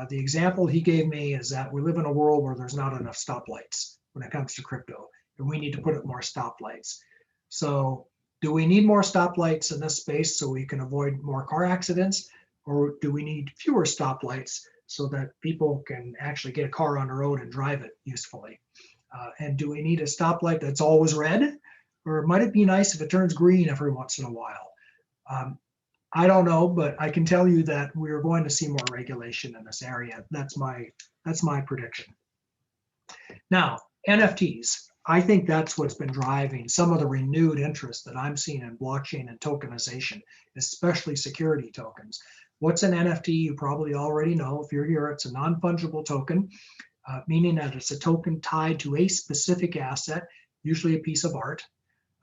the example he gave me is that we live in a world where there's not enough stoplights when it comes to crypto, and we need to put up more stoplights. So do we need more stoplights in this space so we can avoid more car accidents? Or do we need fewer stoplights so that people can actually get a car on the road and drive it usefully? And do we need a stoplight that's always red? Or might it be nice if it turns green every once in a while? I don't know, but I can tell you that we're going to see more regulation in this area. That's my prediction. Now, NFTs. I think that's what's been driving some of the renewed interest that I'm seeing in blockchain and tokenization, especially security tokens. What's an NFT? You probably already know. If you're here, it's a non-fungible token, meaning that it's a token tied to a specific asset, usually a piece of art,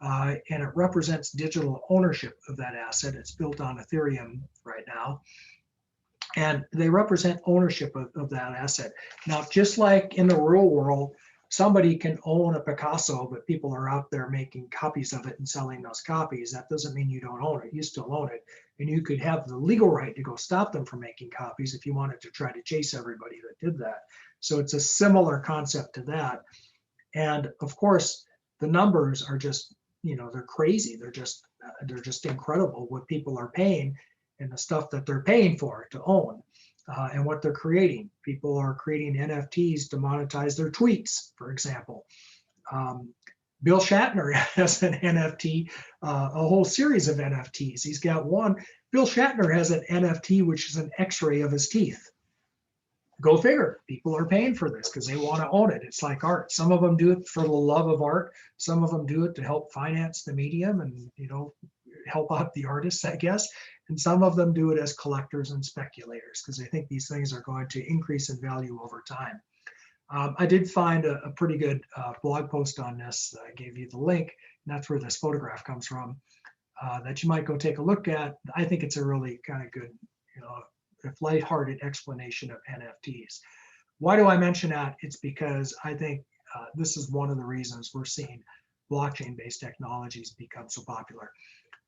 and it represents digital ownership of that asset. It's built on Ethereum right now, and they represent ownership of that asset. Now, just like in the real world, somebody can own a Picasso, but people are out there making copies of it and selling those copies. That doesn't mean you don't own it. You still own it. And you could have the legal right to go stop them from making copies if you wanted to try to chase everybody that did that. So it's a similar concept to that. And of course, the numbers are just, they're crazy. They're just incredible what people are paying and the stuff that they're paying for to own. And what they're creating. People are creating NFTs to monetize their tweets, for example. Bill Shatner has an NFT, a whole series of NFTs. He's got one. Bill Shatner has an NFT, which is an X-ray of his teeth. Go figure. People are paying for this because they want to own it. It's like art. Some of them do it for the love of art. Some of them do it to help finance the medium and, help out the artists, I guess. And some of them do it as collectors and speculators because they think these things are going to increase in value over time. I did find a pretty good blog post on this. I gave you the link, and that's where this photograph comes from, that you might go take a look at. I think it's a really kind of good, lighthearted explanation of NFTs. Why do I mention that? It's because I think this is one of the reasons we're seeing blockchain-based technologies become so popular.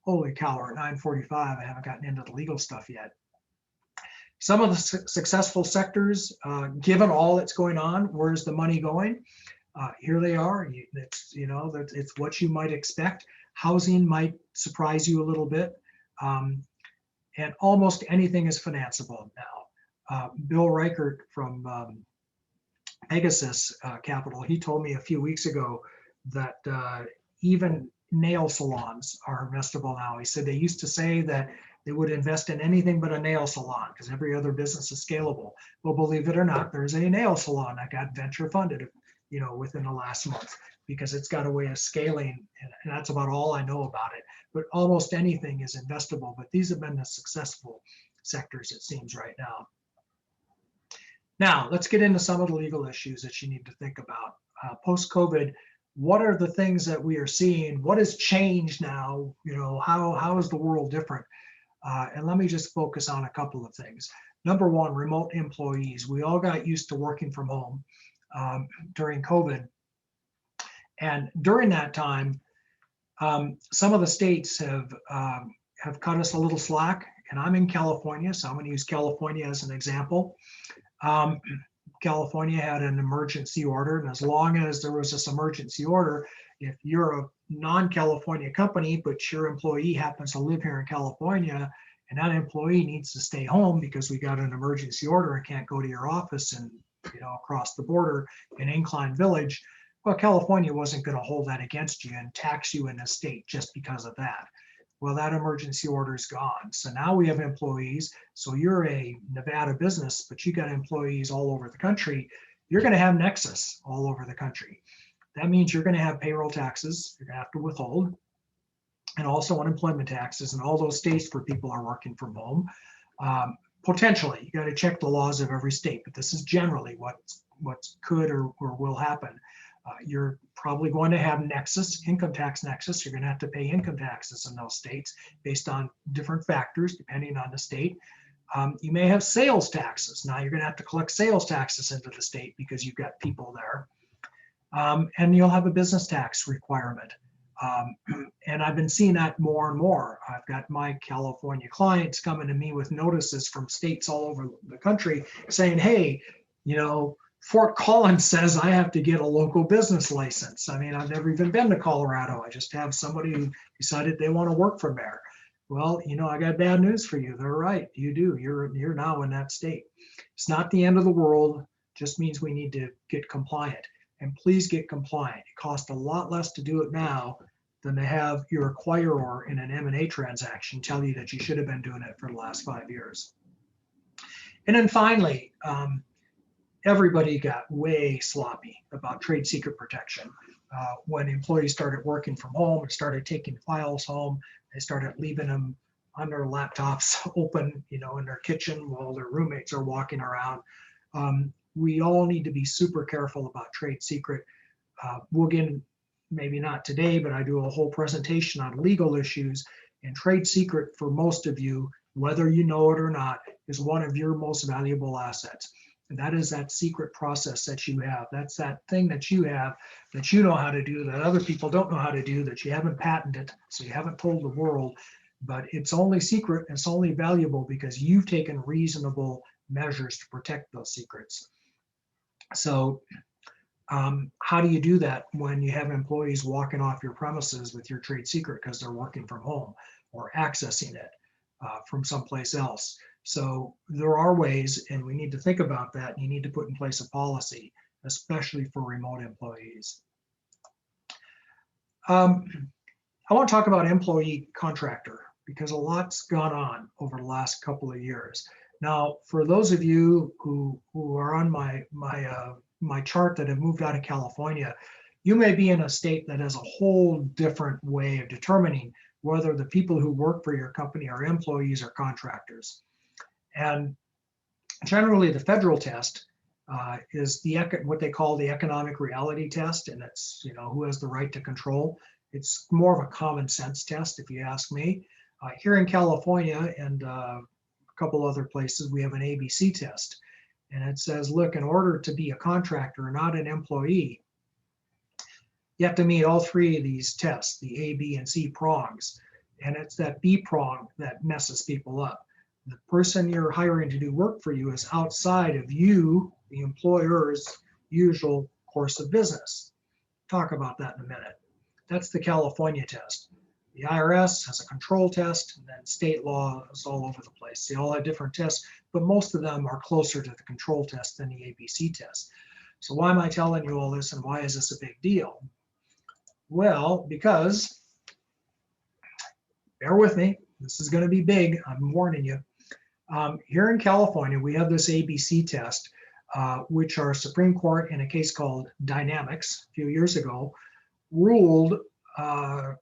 Holy cow, we're at 9:45. I haven't gotten into the legal stuff yet. Some of the successful sectors, given all that's going on, where's the money going? Here they are. It's what you might expect. Housing might surprise you a little bit. And almost anything is financeable now. Bill Reichert from Pegasus Capital, he told me a few weeks ago that even nail salons are investable now. He said they used to say that they would invest in anything but a nail salon because every other business is scalable. Well, believe it or not, there's a nail salon that got venture funded, within the last month, because it's got a way of scaling, and that's about all I know about it. But almost anything is investable, but these have been the successful sectors, it seems, right now. Now, let's get into some of the legal issues that you need to think about. Post-COVID, what are the things that we are seeing? What has changed now? How is the world different? And let me just focus on a couple of things. Number one, remote employees. We all got used to working from home during COVID. And during that time, some of the states have cut us a little slack. And I'm in California, so I'm going to use California as an example. California had an emergency order, and as long as there was this emergency order, if you're a non-California company, but your employee happens to live here in California, and that employee needs to stay home because we got an emergency order and can't go to your office and across the border in Incline Village, well, California wasn't going to hold that against you and tax you in the state just because of that. Well, that emergency order is gone. So now we have employees. So you're a Nevada business, but you got employees all over the country. You're going to have nexus all over the country. That means you're going to have payroll taxes you're going to have to withhold, and also unemployment taxes in all those states where people are working from home. Potentially, you got to check the laws of every state, but this is generally what could or will happen. You're probably going to have nexus, income tax nexus. You're going to have to pay income taxes in those states based on different factors depending on the state. You may have sales taxes. Now you're going to have to collect sales taxes into the state because you've got people there. And you'll have a business tax requirement. And I've been seeing that more and more. I've got my California clients coming to me with notices from states all over the country saying, hey, Fort Collins says I have to get a local business license. I mean, I've never even been to Colorado. I just have somebody who decided they want to work from there. Well, I got bad news for you. They're right. You do. You're now in that state. It's not the end of the world. It just means we need to get compliant. And please get compliant. It costs a lot less to do it now than to have your acquirer in an M&A transaction tell you that you should have been doing it for the last 5 years. And then finally, everybody got way sloppy about trade secret protection. When employees started working from home and started taking files home, they started leaving them on their laptops open, in their kitchen while their roommates are walking around. We all need to be super careful about trade secret. We'll get, maybe not today, but I do a whole presentation on legal issues, and trade secret for most of you, whether you know it or not, is one of your most valuable assets. And that is that secret process that you have. That's that thing that you have that you know how to do that other people don't know how to do, that you haven't patented, so you haven't told the world, but it's only secret, it's only valuable because you've taken reasonable measures to protect those secrets. So how do you do that when you have employees walking off your premises with your trade secret because they're working from home or accessing it from someplace else? So there are ways, and we need to think about that. You need to put in place a policy, especially for remote employees. I want to talk about employee contractor because a lot's gone on over the last couple of years. Now, for those of you who are on my chart that have moved out of California, you may be in a state that has a whole different way of determining whether the people who work for your company are employees or contractors. And generally, the federal test is what they call the economic reality test, and it's who has the right to control. It's more of a common sense test, if you ask me. Here in California and a couple other places, we have an ABC test, and it says, look, in order to be a contractor, not an employee, you have to meet all three of these tests, the A, B, and C prongs, and it's that B prong that messes people up. The person you're hiring to do work for you is outside of you, the employer's usual course of business. Talk about that in a minute. That's the California test. The IRS has a control test, and then state law is all over the place. They all have different tests, but most of them are closer to the control test than the ABC test. So why am I telling you all this, and why is this a big deal? Well, because, bear with me, this is going to be big, I'm warning you. Here in California, we have this ABC test. which our Supreme Court in a case called Dynamics a few years ago ruled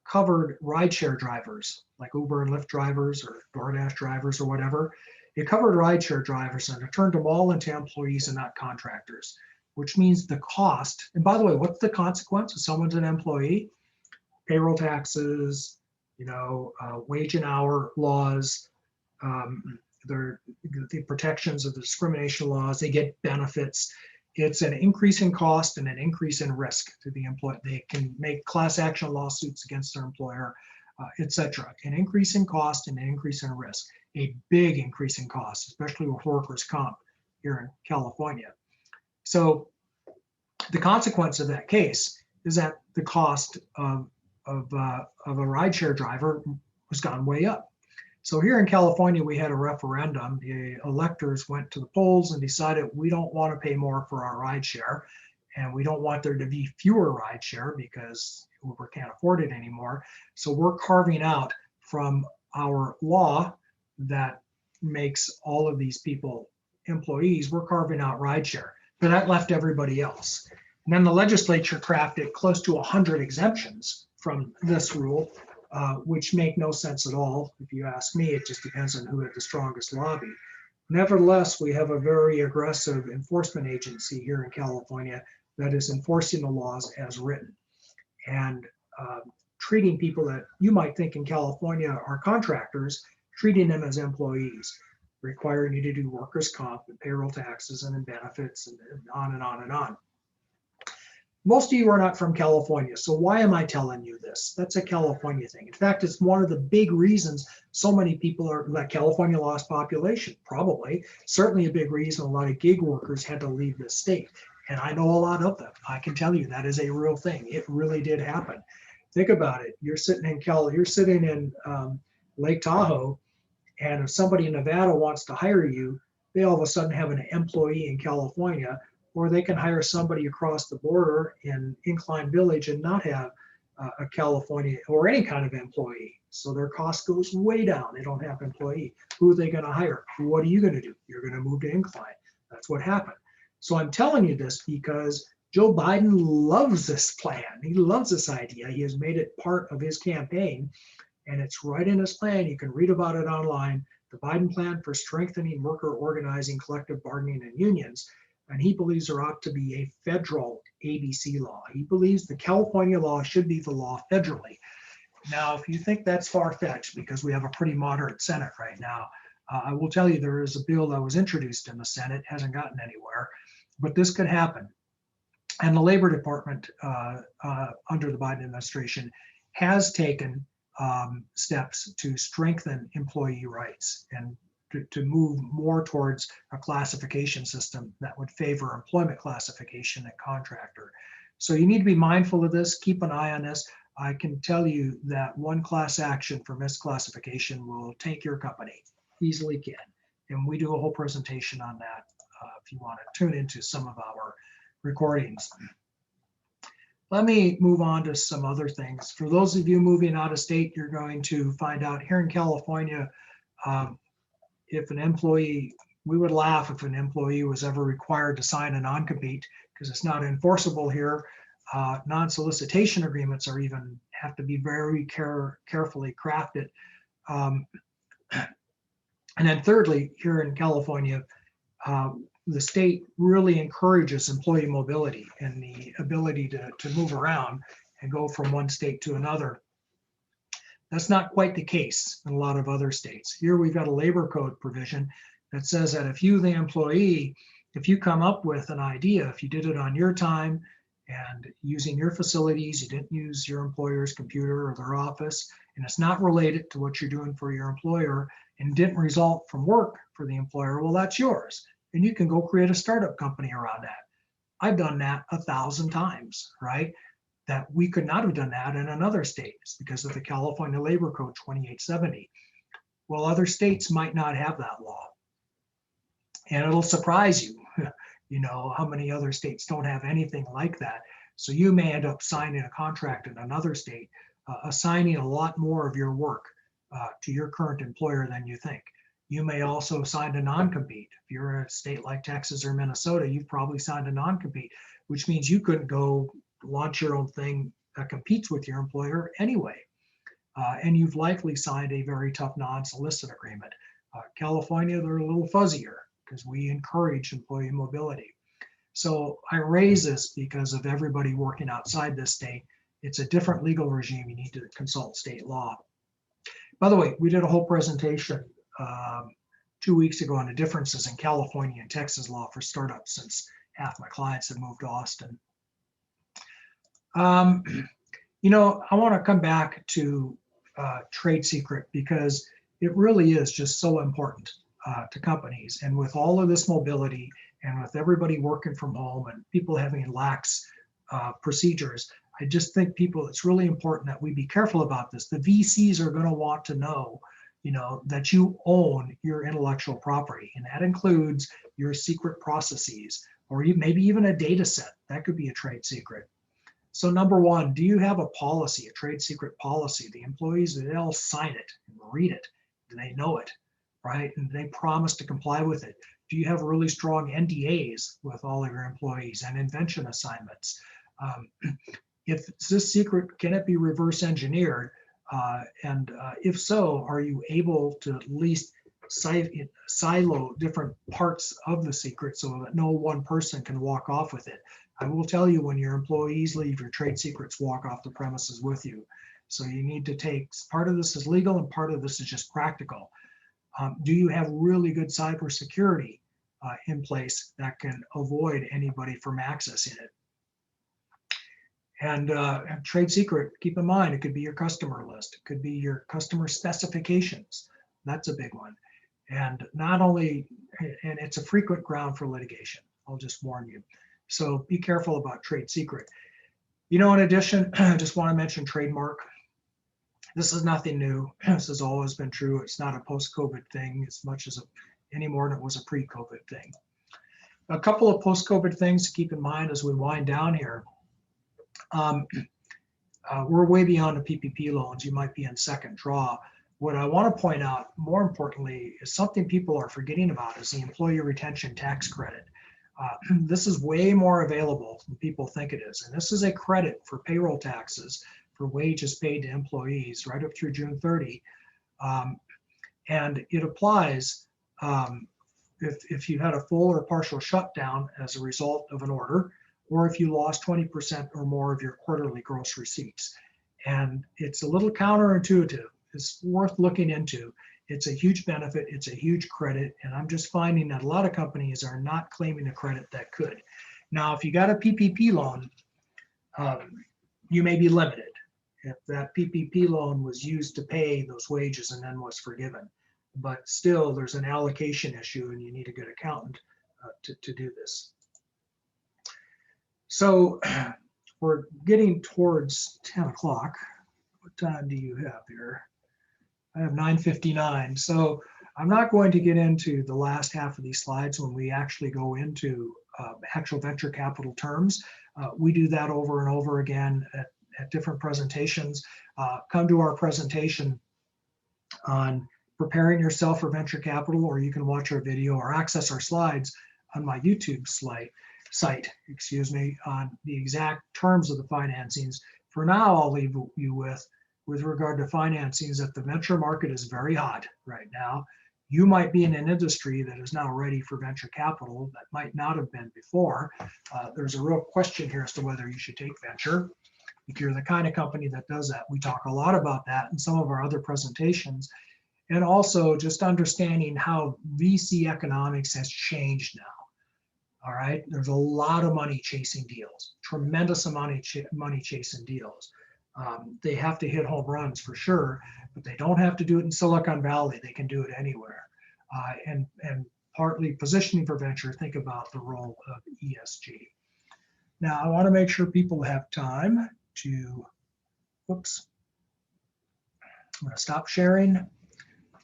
covered rideshare drivers like Uber and Lyft drivers or DoorDash drivers or whatever. It covered rideshare drivers and it turned them all into employees and not contractors, which means the cost. And by the way, what's the consequence if someone's an employee? Payroll taxes, wage and hour laws, the protections of the discrimination laws, they get benefits. It's an increase in cost and an increase in risk to the employee. They can make class action lawsuits against their employer, etc. An increase in cost and an increase in risk. A big increase in cost, especially with workers' comp here in California. So the consequence of that case is that the cost of a rideshare driver has gone way up. So here in California, we had a referendum. The electors went to the polls and decided we don't want to pay more for our rideshare, and we don't want there to be fewer rideshare because Uber can't afford it anymore. So we're carving out from our law that makes all of these people employees, we're carving out rideshare, but that left everybody else. And then the legislature crafted close to 100 exemptions from this rule, which make no sense at all. If you ask me, it just depends on who had the strongest lobby. Nevertheless, we have a very aggressive enforcement agency here in California that is enforcing the laws as written and treating people that you might think in California are contractors, treating them as employees, requiring you to do workers' comp and payroll taxes and benefits and on and on and on. Most of you are not from California, so why am I telling you this? That's a California thing. In fact, it's one of the big reasons so many people are, that California lost population, probably. Certainly a big reason a lot of gig workers had to leave the state. And I know a lot of them. I can tell you that is a real thing. It really did happen. Think about it. You're sitting in Lake Tahoe, and if somebody in Nevada wants to hire you, they all of a sudden have an employee in California, or they can hire somebody across the border in Incline Village and not have a California or any kind of employee. So their cost goes way down. They don't have an employee. Who are they going to hire? What are you going to do? You're going to move to Incline. That's what happened. So I'm telling you this because Joe Biden loves this plan. He loves this idea. He has made it part of his campaign, and it's right in his plan. You can read about it online. The Biden plan for strengthening worker organizing, collective bargaining, and unions. And he believes there ought to be a federal ABC law. He believes the California law should be the law federally. Now, if you think that's far-fetched, because we have a pretty moderate Senate right now, I will tell you there is a bill that was introduced in the Senate, hasn't gotten anywhere, but this could happen. And the Labor Department under the Biden administration has taken steps to strengthen employee rights and to move more towards a classification system that would favor employment classification and contractor. So you need to be mindful of this, keep an eye on this. I can tell you that one class action for misclassification will take your company, easily can. And we do a whole presentation on that if you want to tune into some of our recordings. Let me move on to some other things. For those of you moving out of state, you're going to find out here in California, if an employee, we would laugh if an employee was ever required to sign a non-compete because it's not enforceable here. Non-solicitation agreements are even have to be very carefully crafted. And then thirdly, here in California, the state really encourages employee mobility and the ability to move around and go from one state to another. That's not quite the case in a lot of other states. Here we've got a labor code provision that says that if you, the employee, if you come up with an idea, if you did it on your time and using your facilities, you didn't use your employer's computer or their office, and it's not related to what you're doing for your employer and didn't result from work for the employer, well, that's yours. And you can go create a startup company around that. I've done that 1,000 times, right? That we could not have done that in another state because of the California Labor Code 2870. Well, other states might not have that law. And it'll surprise you, you know, how many other states don't have anything like that. So you may end up signing a contract in another state, assigning a lot more of your work to your current employer than you think. You may also sign a non-compete. If you're in a state like Texas or Minnesota, you've probably signed a non-compete, which means you couldn't go launch your own thing that competes with your employer anyway. And you've likely signed a very tough non-solicit agreement. California, they're a little fuzzier because we encourage employee mobility. So I raise this because of everybody working outside this state. It's a different legal regime. You need to consult state law. By the way, we did a whole presentation 2 weeks ago on the differences in California and Texas law for startups, since half my clients have moved to Austin. You know, I want to come back to trade secret because it really is just so important to companies. And with all of this mobility and with everybody working from home and people having lax procedures, I just think it's really important that we be careful about this. The VCs are going to want to know, you know, that you own your intellectual property, and that includes your secret processes, or maybe even a data set. That could be a trade secret. So number one, do you have a policy, a trade secret policy? The employees, they'll sign it and read it, and they know it, right? And they promise to comply with it. Do you have really strong NDAs with all of your employees and invention assignments? If this secret, can it be reverse engineered? If so, are you able to at least silo different parts of the secret so that no one person can walk off with it? I will tell you, when your employees leave, your trade secrets walk off the premises with you. So you need to take, part of this is legal and part of this is just practical. Do you have really good cybersecurity in place that can avoid anybody from accessing it? And trade secret, keep in mind, it could be your customer list. It could be your customer specifications. That's a big one. And not only, and it's a frequent ground for litigation. I'll just warn you. So be careful about trade secret. You know, in addition, I just want to mention trademark. This is nothing new. This has always been true. It's not a post-COVID thing as much as any more than it was a pre-COVID thing. A couple of post-COVID things to keep in mind as we wind down here. We're way beyond the PPP loans. You might be in second draw. What I want to point out, more importantly, is something people are forgetting about is the employee retention tax credit. This is way more available than people think it is. And this is a credit for payroll taxes for wages paid to employees right up through June 30. And it applies if you had a full or partial shutdown as a result of an order, or if you lost 20% or more of your quarterly gross receipts. And it's a little counterintuitive. It's worth looking into. It's a huge benefit. It's a huge credit. And I'm just finding that a lot of companies are not claiming the credit that could. Now, if you got a PPP loan, you may be limited if that PPP loan was used to pay those wages and then was forgiven. But still, there's an allocation issue and you need a good accountant to do this. So we're getting towards 10 o'clock. What time do you have here? I have 9:59. So I'm not going to get into the last half of these slides when we actually go into actual venture capital terms. We do that over and over again at different presentations. Come to our presentation on preparing yourself for venture capital, or you can watch our video or access our slides on my YouTube site, on the exact terms of the financings. For now, I'll leave you with regard to financings, that the venture market is very hot right now. You might be in an industry that is now ready for venture capital that might not have been before. There's a real question here as to whether you should take venture. If you're the kind of company that does that, we talk a lot about that in some of our other presentations. And also just understanding how VC economics has changed now. All right, there's a lot of money chasing deals, tremendous amount of money chasing deals. They have to hit home runs for sure, but they don't have to do it in Silicon Valley. They can do it anywhere. And partly positioning for venture, think about the role of ESG. Now, I want to make sure people have time to, whoops, I'm going to stop sharing.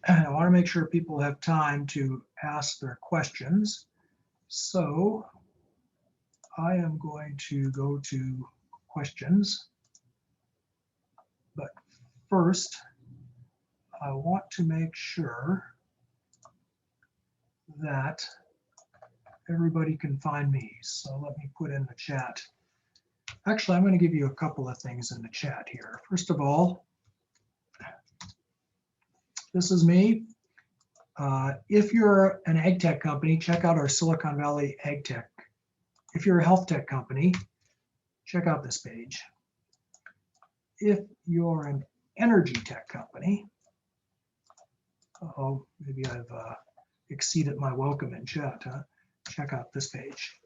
I want to make sure people have time to ask their questions. So I am going to go to questions. But first, I want to make sure that everybody can find me. So let me put in the chat. Actually, I'm going to give you a couple of things in the chat here. First of all, this is me. If you're an ag tech company, check out our Silicon Valley Ag Tech. If you're a health tech company, check out this page. If you're an energy tech company, oh, maybe I've exceeded my welcome in chat, huh? Check out this page.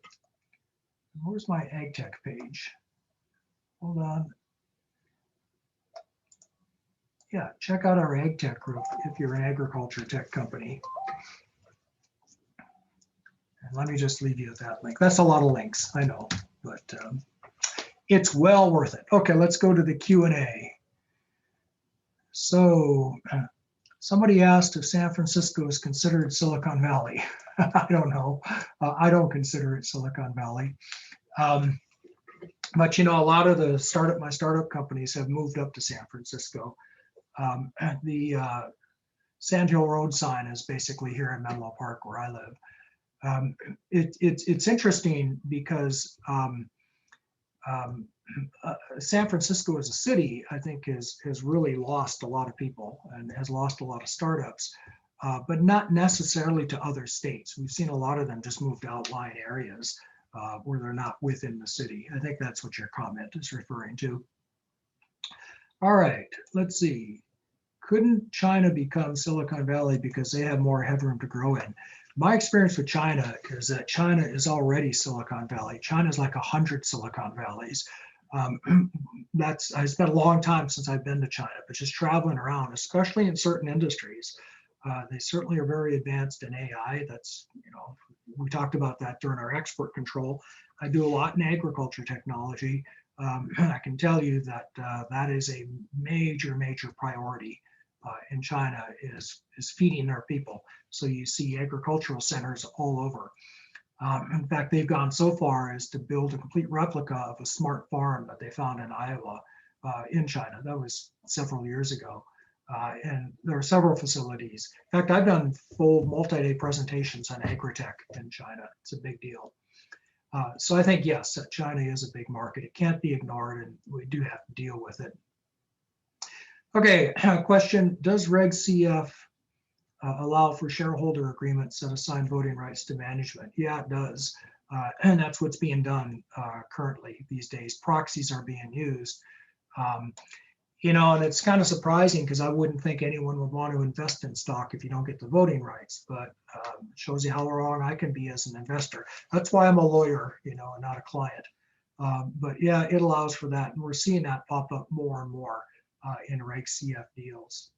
Where's my ag tech page? Hold on. Yeah, check out our ag tech group if you're an agriculture tech company. And let me just leave you with that link. That's a lot of links, I know, but it's well worth it. Okay, let's go to the Q&A. So somebody asked if San Francisco is considered Silicon Valley. I don't know. I don't consider it Silicon Valley. But you know, a lot of the my startup companies have moved up to San Francisco. The Sand Hill Road sign is basically here in Menlo Park where I live. It's interesting because San Francisco as a city, I think, has really lost a lot of people and has lost a lot of startups, but not necessarily to other states. We've seen a lot of them just move to outlying areas where they're not within the city. I think that's what your comment is referring to. All right, let's see. Couldn't China become Silicon Valley because they have more headroom to grow in? My experience with China is that China is already Silicon Valley. China's like 100 Silicon Valleys. I spent a long time since I've been to China, but just traveling around, especially in certain industries, they certainly are very advanced in AI. That's, you know, we talked about that during our export control. I do a lot in agriculture technology. I can tell you that that is a major priority in China is feeding their people. So you see agricultural centers all over. In fact, they've gone so far as to build a complete replica of a smart farm that they found in Iowa in China. That was several years ago. And there are several facilities. In fact, I've done full multi-day presentations on agritech in China. It's a big deal. So I think, yes, China is a big market. It can't be ignored, and we do have to deal with it. Okay, question, does Reg CF allow for shareholder agreements that assign voting rights to management? Yeah, it does. And that's what's being done currently these days. Proxies are being used. You know, and it's kind of surprising because I wouldn't think anyone would want to invest in stock if you don't get the voting rights, but it shows you how wrong I can be as an investor. That's why I'm a lawyer, you know, and not a client. But yeah, it allows for that. And we're seeing that pop up more and more in Reg CF deals.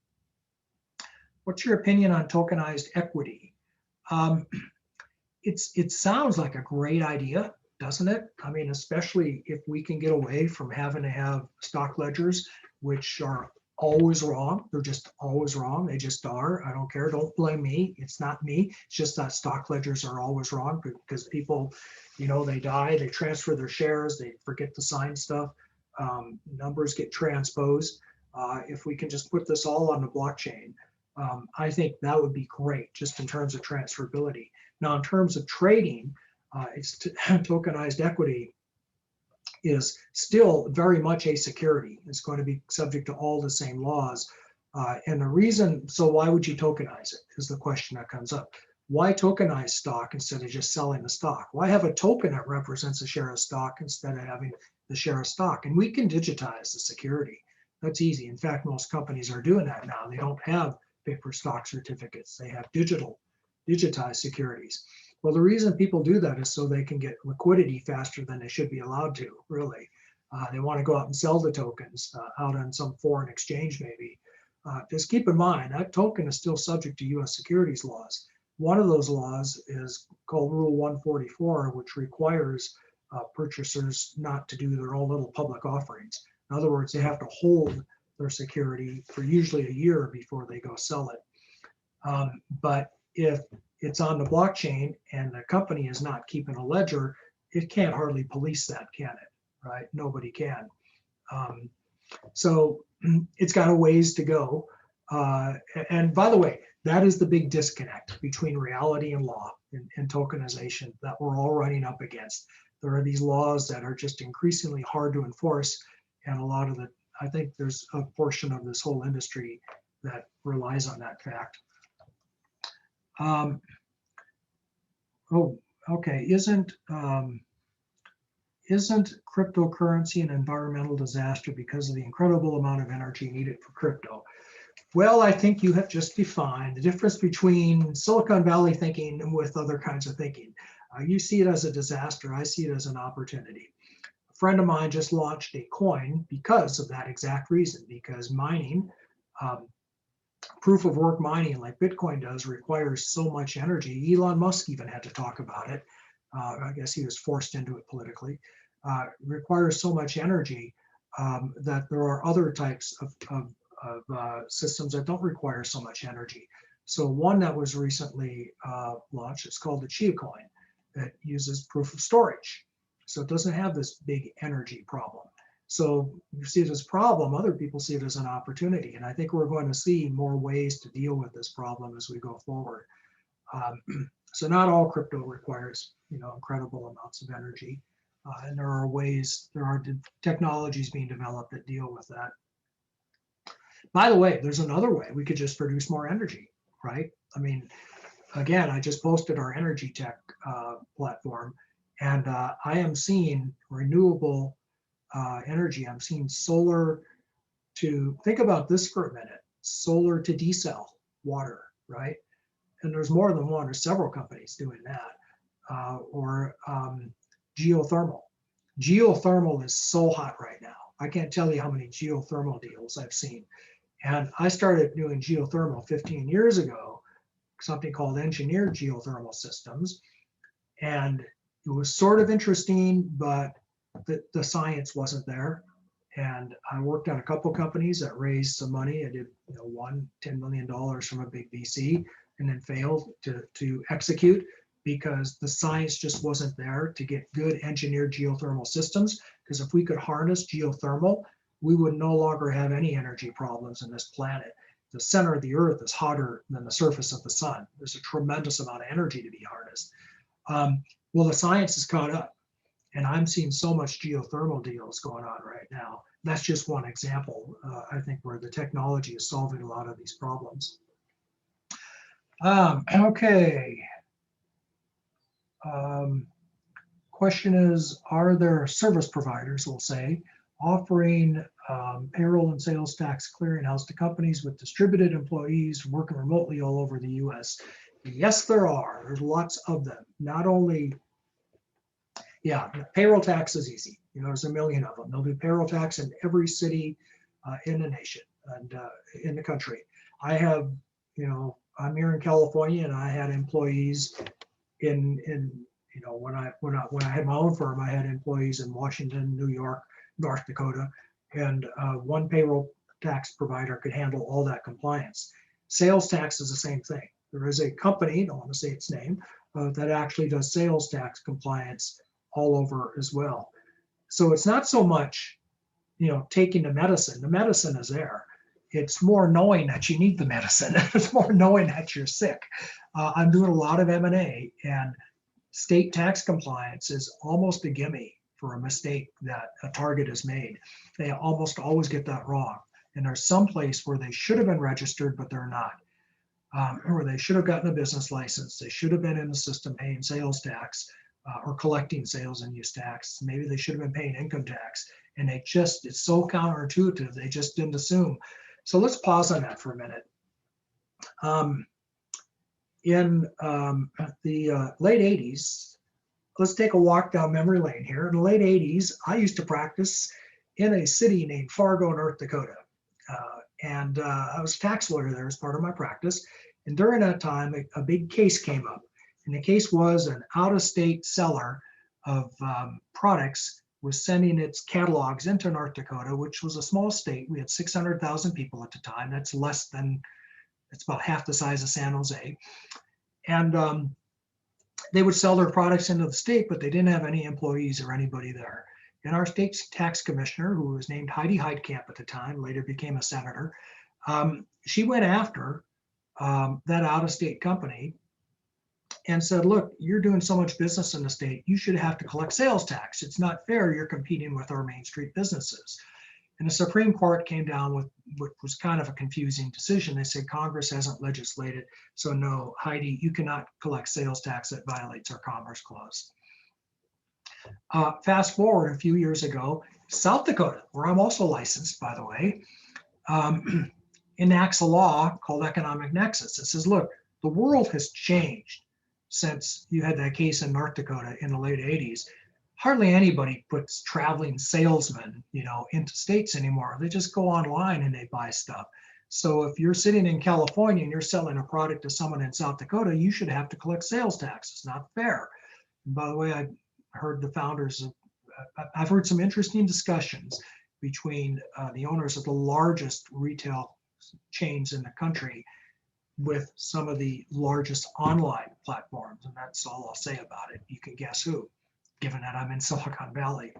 What's your opinion on tokenized equity? It sounds like a great idea, doesn't it? I mean, especially if we can get away from having to have stock ledgers, which are always wrong. They're just always wrong. They just are. I don't care. Don't blame me. It's not me. It's just that stock ledgers are always wrong because people, you know, they die, they transfer their shares, they forget to sign stuff. Numbers get transposed. If we can just put this all on the blockchain, I think that would be great just in terms of transferability. Now, in terms of trading, tokenized equity is still very much a security. It's going to be subject to all the same laws. And the reason, so why would you tokenize it is the question that comes up. Why tokenize stock instead of just selling the stock? Why have a token that represents a share of stock instead of having the share of stock? And we can digitize the security. That's easy. In fact, most companies are doing that now. They don't have paper stock certificates. They have digitized securities. Well, the reason people do that is so they can get liquidity faster than they should be allowed to, really. They want to go out and sell the tokens out on some foreign exchange, maybe. Just keep in mind, that token is still subject to US securities laws. One of those laws is called Rule 144, which requires purchasers not to do their own little public offerings. In other words, they have to hold their security for usually a year before they go sell it. But if it's on the blockchain and the company is not keeping a ledger, it can't hardly police that, can it? Right? Nobody can. So it's got a ways to go. And by the way, That is the big disconnect between reality and law and tokenization that we're all running up against. There are these laws that are just increasingly hard to enforce, and a lot of the, I think there's a portion of this whole industry that relies on that fact. Oh, okay. Isn't cryptocurrency an environmental disaster because of the incredible amount of energy needed for crypto? Well, I think you have just defined the difference between Silicon Valley thinking and with other kinds of thinking. You see it as a disaster. I see it as an opportunity. A friend of mine just launched a coin because of that exact reason, because mining, um, proof of work mining like Bitcoin does requires so much energy. Elon Musk even had to talk about it. I guess he was forced into it politically. Requires so much energy that there are other types of systems that don't require so much energy. So one that was recently launched, it's called the Chia coin, that uses proof of storage. So it doesn't have this big energy problem. So you see it as a problem, other people see it as an opportunity. And I think we're going to see more ways to deal with this problem as we go forward. So not all crypto requires, incredible amounts of energy. And there are technologies being developed that deal with that. By the way, there's another way we could just produce more energy, right? I mean, again, I just posted our energy tech platform, and I am seeing renewable energy. I'm seeing solar to, think about this for a minute, solar to desal water, right? And there's more than one, or several companies doing that, or geothermal. Geothermal is so hot right now. I can't tell you how many geothermal deals I've seen. And I started doing geothermal 15 years ago, something called engineered geothermal systems. And it was sort of interesting, but the science wasn't there. And I worked on a couple of companies that raised some money. I did, $10 million from a big VC, and then failed to execute because the science just wasn't there to get good engineered geothermal systems. Because if we could harness geothermal, we would no longer have any energy problems in this planet. The center of the earth is hotter than the surface of the sun. There's a tremendous amount of energy to be harnessed. Well, the science is caught up, and I'm seeing so much geothermal deals going on right now. That's just one example, I think, where the technology is solving a lot of these problems. Okay. Question is, are there service providers, we'll say, offering payroll and sales tax clearinghouse to companies with distributed employees working remotely all over the US? Yes, there are. There's lots of them. Not only, payroll tax is easy. There's a million of them. They'll do payroll tax in every city in the nation and in the country. I have, I'm here in California, and I had employees in when I had my own firm, I had employees in Washington, New York, North Dakota, and one payroll tax provider could handle all that compliance. Sales tax is the same thing. There is a company, don't want to say its name, that actually does sales tax compliance all over as well. So it's not so much, taking the medicine. The medicine is there. It's more knowing that you need the medicine. It's more knowing that you're sick. I'm doing a lot of M&A, and state tax compliance is almost a gimme for a mistake that a target has made. They almost always get that wrong. And there's some place where they should have been registered, but they're not. Or they should have gotten a business license. They should have been in the system paying sales tax or collecting sales and use tax. Maybe they should have been paying income tax. And it's so counterintuitive, they just didn't assume. So let's pause on that for a minute. In the late 80s, let's take a walk down memory lane here. In the late 80s, I used to practice in a city named Fargo, North Dakota. And I was a tax lawyer there as part of my practice. And during that time, a big case came up. And the case was an out-of-state seller of products was sending its catalogs into North Dakota, which was a small state. We had 600,000 people at the time. That's it's about half the size of San Jose. And they would sell their products into the state, but they didn't have any employees or anybody there. And our state's tax commissioner, who was named Heidi Heitkamp at the time, later became a senator, she went after that out-of-state company and said, look, you're doing so much business in the state, you should have to collect sales tax. It's not fair. You're competing with our Main Street businesses. And the Supreme Court came down with what was kind of a confusing decision. They said Congress hasn't legislated, so no, Heidi, you cannot collect sales tax that violates our Commerce Clause. Fast forward a few years ago, South Dakota, where I'm also licensed, by the way, enacts a law called economic nexus. It says, look, the world has changed since you had that case in North Dakota in the late 80s. Hardly anybody puts traveling salesmen, into states anymore. They just go online and they buy stuff. So if you're sitting in California and you're selling a product to someone in South Dakota, you should have to collect sales tax. It's not fair. And by the way, I heard the founders of, I've heard some interesting discussions between the owners of the largest retail chains in the country with some of the largest online platforms. And that's all I'll say about it. You can guess who, given that I'm in Silicon Valley.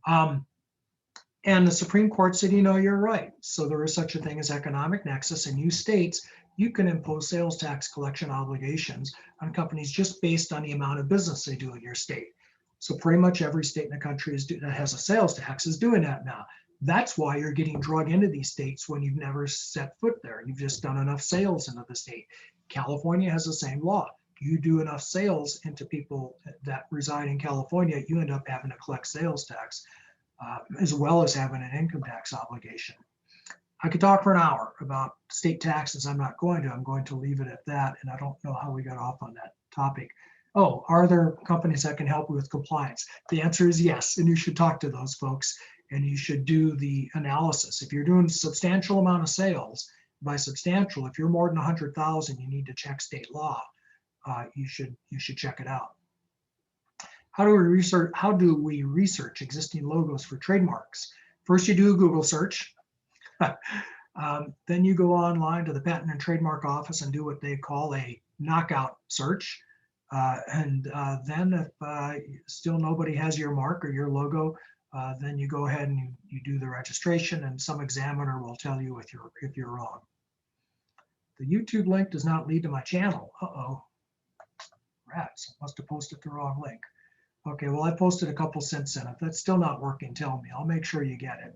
And the Supreme Court said, you're right. So there is such a thing as economic nexus. In new states, you can impose sales tax collection obligations on companies just based on the amount of business they do in your state. So pretty much every state in the country that has a sales tax is doing that now. That's why you're getting drug into these states when you've never set foot there. You've just done enough sales into the state. California has the same law. You do enough sales into people that reside in California, you end up having to collect sales tax, as well as having an income tax obligation. I could talk for an hour about state taxes. I'm not going to. I'm going to leave it at that. And I don't know how we got off on that topic. Oh, are there companies that can help you with compliance? The answer is yes. And you should talk to those folks and you should do the analysis. If you're doing a substantial amount of sales, by substantial, if you're more than 100,000, you need to check state law. You should check it out. How do we research existing logos for trademarks? First, you do a Google search. Then you go online to the Patent and Trademark Office and do what they call a knockout search. Then if still nobody has your mark or your logo, then you go ahead and you do the registration, and some examiner will tell you if you're wrong. The YouTube link does not lead to my channel. Uh-oh. Rats, must have posted the wrong link. Okay, well, I posted a couple since then. If that's still not working, tell me. I'll make sure you get it.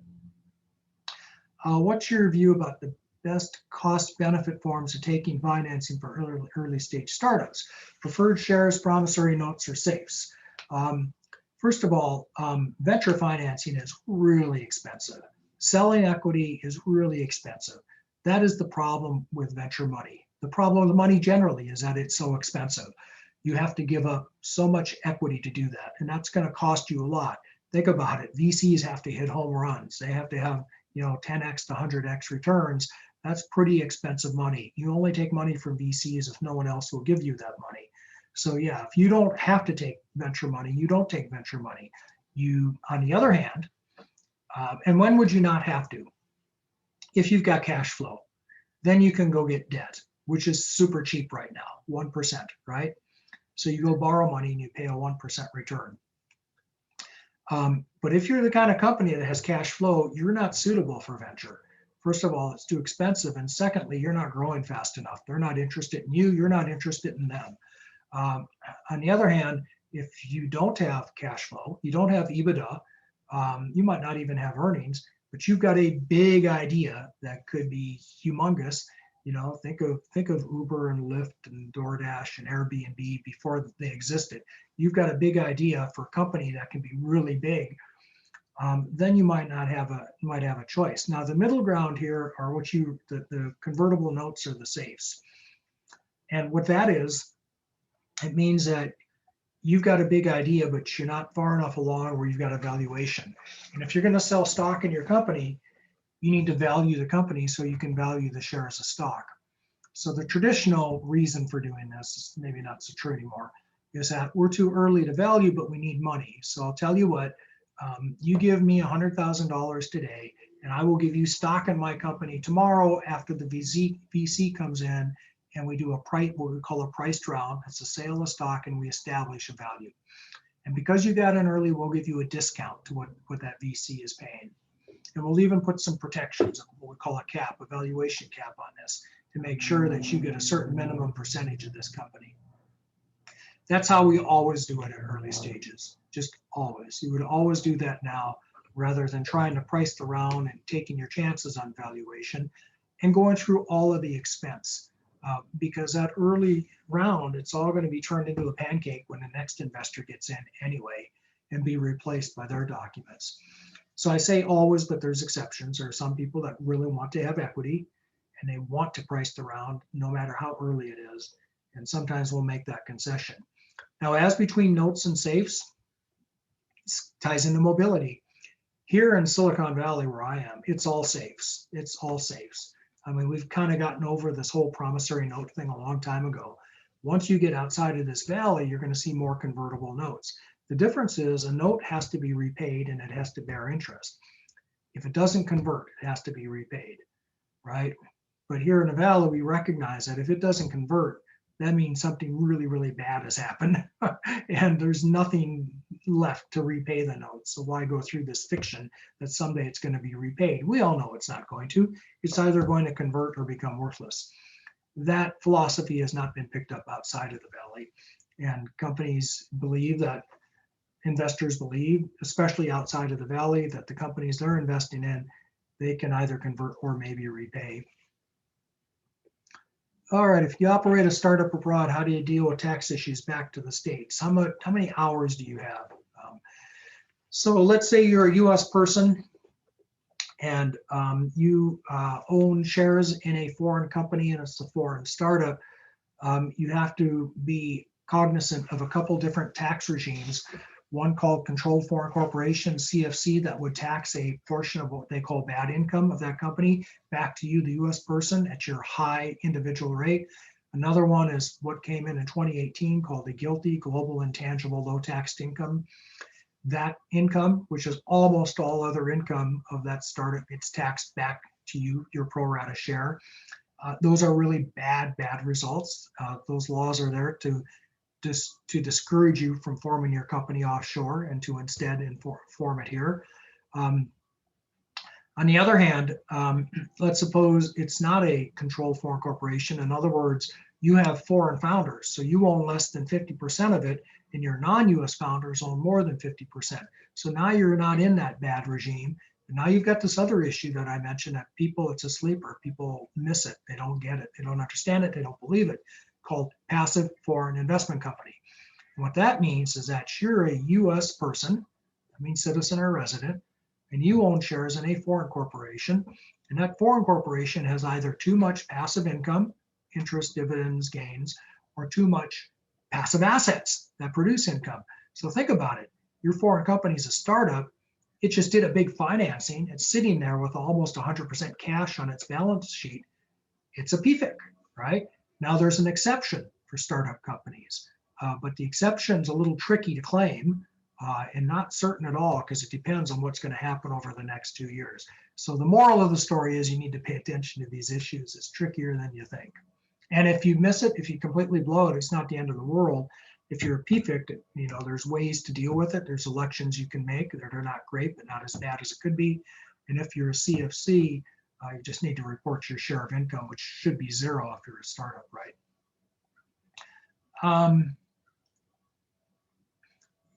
What's your view about the best cost-benefit forms of taking financing for early stage startups? Preferred shares, promissory notes, or safes? First of all, venture financing is really expensive. Selling equity is really expensive. That is the problem with venture money. The problem with money generally is that it's so expensive. You have to give up so much equity to do that, and that's going to cost you a lot. Think about it. VCs have to hit home runs. They have to have 10x to 100x returns. That's pretty expensive money. You only take money from VCs if no one else will give you that money. So yeah, if you don't have to take venture money, you don't take venture money. You, on the other hand, and when would you not have to? If you've got cash flow, then you can go get debt, which is super cheap right now, 1%, right? So you go borrow money and you pay a 1% return. But if you're the kind of company that has cash flow, you're not suitable for venture. First of all, it's too expensive. And secondly, you're not growing fast enough. They're not interested in you. You're not interested in them. On the other hand, if you don't have cash flow, you don't have EBITDA, you might not even have earnings, but you've got a big idea that could be humongous. Think of Uber and Lyft and DoorDash and Airbnb before they existed. You've got a big idea for a company that can be really big. Then you might have a choice. Now the middle ground here are the convertible notes or the safes. And what that is, it means that you've got a big idea, but you're not far enough along where you've got a valuation. And if you're going to sell stock in your company, you need to value the company so you can value the shares of stock. So the traditional reason for doing this is maybe not so true anymore, is that we're too early to value, but we need money. So I'll tell you what, you give me $100,000 today, and I will give you stock in my company tomorrow after the VC comes in, and we do what we call a price round. It's a sale of stock, and we establish a value. And because you got in early, we'll give you a discount to what that VC is paying. And we'll even put some protections, what we call a cap, a valuation cap on this. to make sure that you get a certain minimum percentage of this company. That's how we always do it at early stages, just always. You would always do that now rather than trying to price the round and taking your chances on valuation and going through all of the expense. Because that early round, it's all going to be turned into a pancake when the next investor gets in anyway and be replaced by their documents. So I say always, but there's exceptions. There are some people that really want to have equity and they want to price the round no matter how early it is. And sometimes we'll make that concession. Now, as between notes and safes, ties into mobility. Here in Silicon Valley, where I am, it's all safes. It's all safes. I mean, we've kind of gotten over this whole promissory note thing a long time ago. Once you get outside of this valley, you're going to see more convertible notes. The difference is a note has to be repaid and it has to bear interest. If it doesn't convert, it has to be repaid, right? But here in the valley, we recognize that if it doesn't convert, that means something really, really bad has happened and there's nothing left to repay the note. So why go through this fiction that someday it's going to be repaid? We all know it's not going to. It's either going to convert or become worthless. That philosophy has not been picked up outside of the valley. And companies believe that, investors believe, especially outside of the valley, that the companies they're investing in, they can either convert or maybe repay. All right, if you operate a startup abroad, how do you deal with tax issues back to the States? How many hours do you have? So let's say you're a US person and you own shares in a foreign company and it's a foreign startup. You have to be cognizant of a couple different tax regimes. One called Controlled Foreign Corporation, CFC, that would tax a portion of what they call bad income of that company back to you, the US person, at your high individual rate. Another one is what came in 2018 called the GILTI, Global Intangible Low Taxed Income. That income, which is almost all other income of that startup, it's taxed back to you, your pro rata share. Those are really bad results. Those laws are there to discourage you from forming your company offshore and to instead form it here. On the other hand, let's suppose it's not a controlled foreign corporation. In other words, you have foreign founders, so you own less than 50% of it, and your non-US founders own more than 50%. So now you're not in that bad regime. And now you've got this other issue that I mentioned that people, it's a sleeper. People miss it. They don't get it. They don't understand it. They don't believe it, called passive foreign investment company. And what that means is that you're a US person, that means citizen or resident, and you own shares in a foreign corporation. And that foreign corporation has either too much passive income, interest, dividends, gains, or too much passive assets that produce income. So think about it. Your foreign company is a startup. It just did a big financing. It's sitting there with almost 100% cash on its balance sheet. It's a PFIC, right? Now there's an exception for startup companies, but the exception is a little tricky to claim and not certain at all because it depends on what's going to happen over the next 2 years. So the moral of the story is you need to pay attention to these issues. It's trickier than you think. And if you miss it, if you completely blow it, it's not the end of the world. If you're a PFIC, you know, there's ways to deal with it. There's elections you can make that are not great, but not as bad as it could be. And if you're a CFC, you just need to report your share of income, which should be zero if you're a startup, right?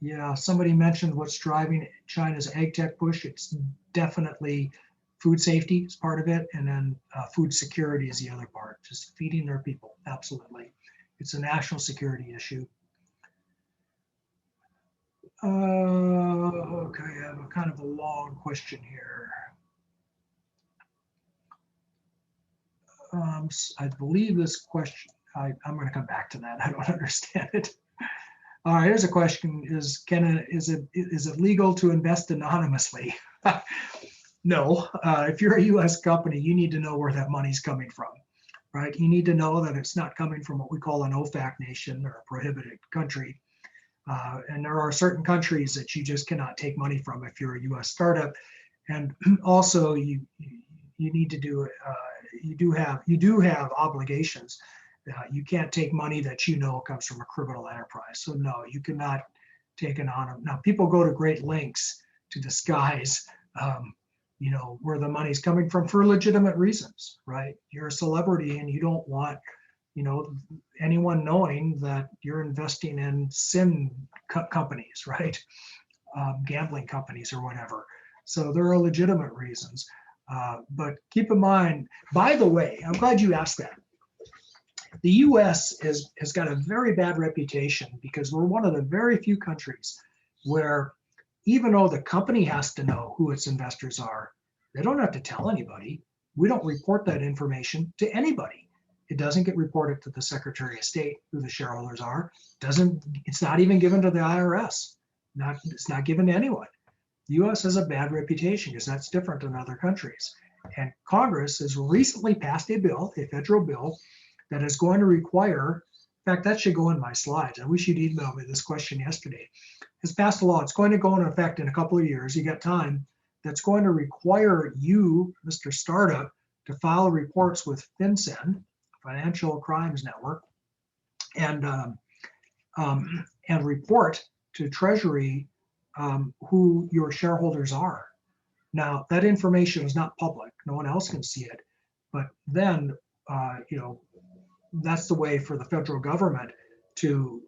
Yeah, somebody mentioned what's driving China's ag tech push. It's definitely food safety is part of it, and then food security is the other part, just feeding their people, absolutely. It's a national security issue. Okay, I have a kind of a long question here. I believe this question, I'm going to come back to that. I don't understand it. All right, here's a question: is it legal to invest anonymously? No. If you're a U.S. company, you need to know where that money's coming from, right? You need to know that it's not coming from what we call an OFAC nation or a prohibited country. And there are certain countries that you just cannot take money from if you're a U.S. startup. And also, you need to do you do have obligations. You can't take money that you know comes from a criminal enterprise. So no, you cannot take an honor. Now, people go to great lengths to disguise where the money's coming from for legitimate reasons, right? You're a celebrity and you don't want, anyone knowing that you're investing in sin companies, right? Gambling companies or whatever. So there are legitimate reasons. But keep in mind, by the way, I'm glad you asked that. The US has got a very bad reputation because we're one of the very few countries where even though the company has to know who its investors are, they don't have to tell anybody. We don't report that information to anybody. It doesn't get reported to the Secretary of State who the shareholders are. It's not even given to the IRS. It's not given to anyone. The US has a bad reputation because that's different than other countries. And Congress has recently passed a federal bill, that is going to require, in fact, that should go in my slides. I wish you'd emailed me this question yesterday. Has passed a law. It's going to go into effect in a couple of years. You got time. That's going to require you, Mr. Startup, to file reports with FinCEN, Financial Crimes Network, and report to Treasury who your shareholders are. Now, that information is not public. No one else can see it. But then, that's the way for the federal government to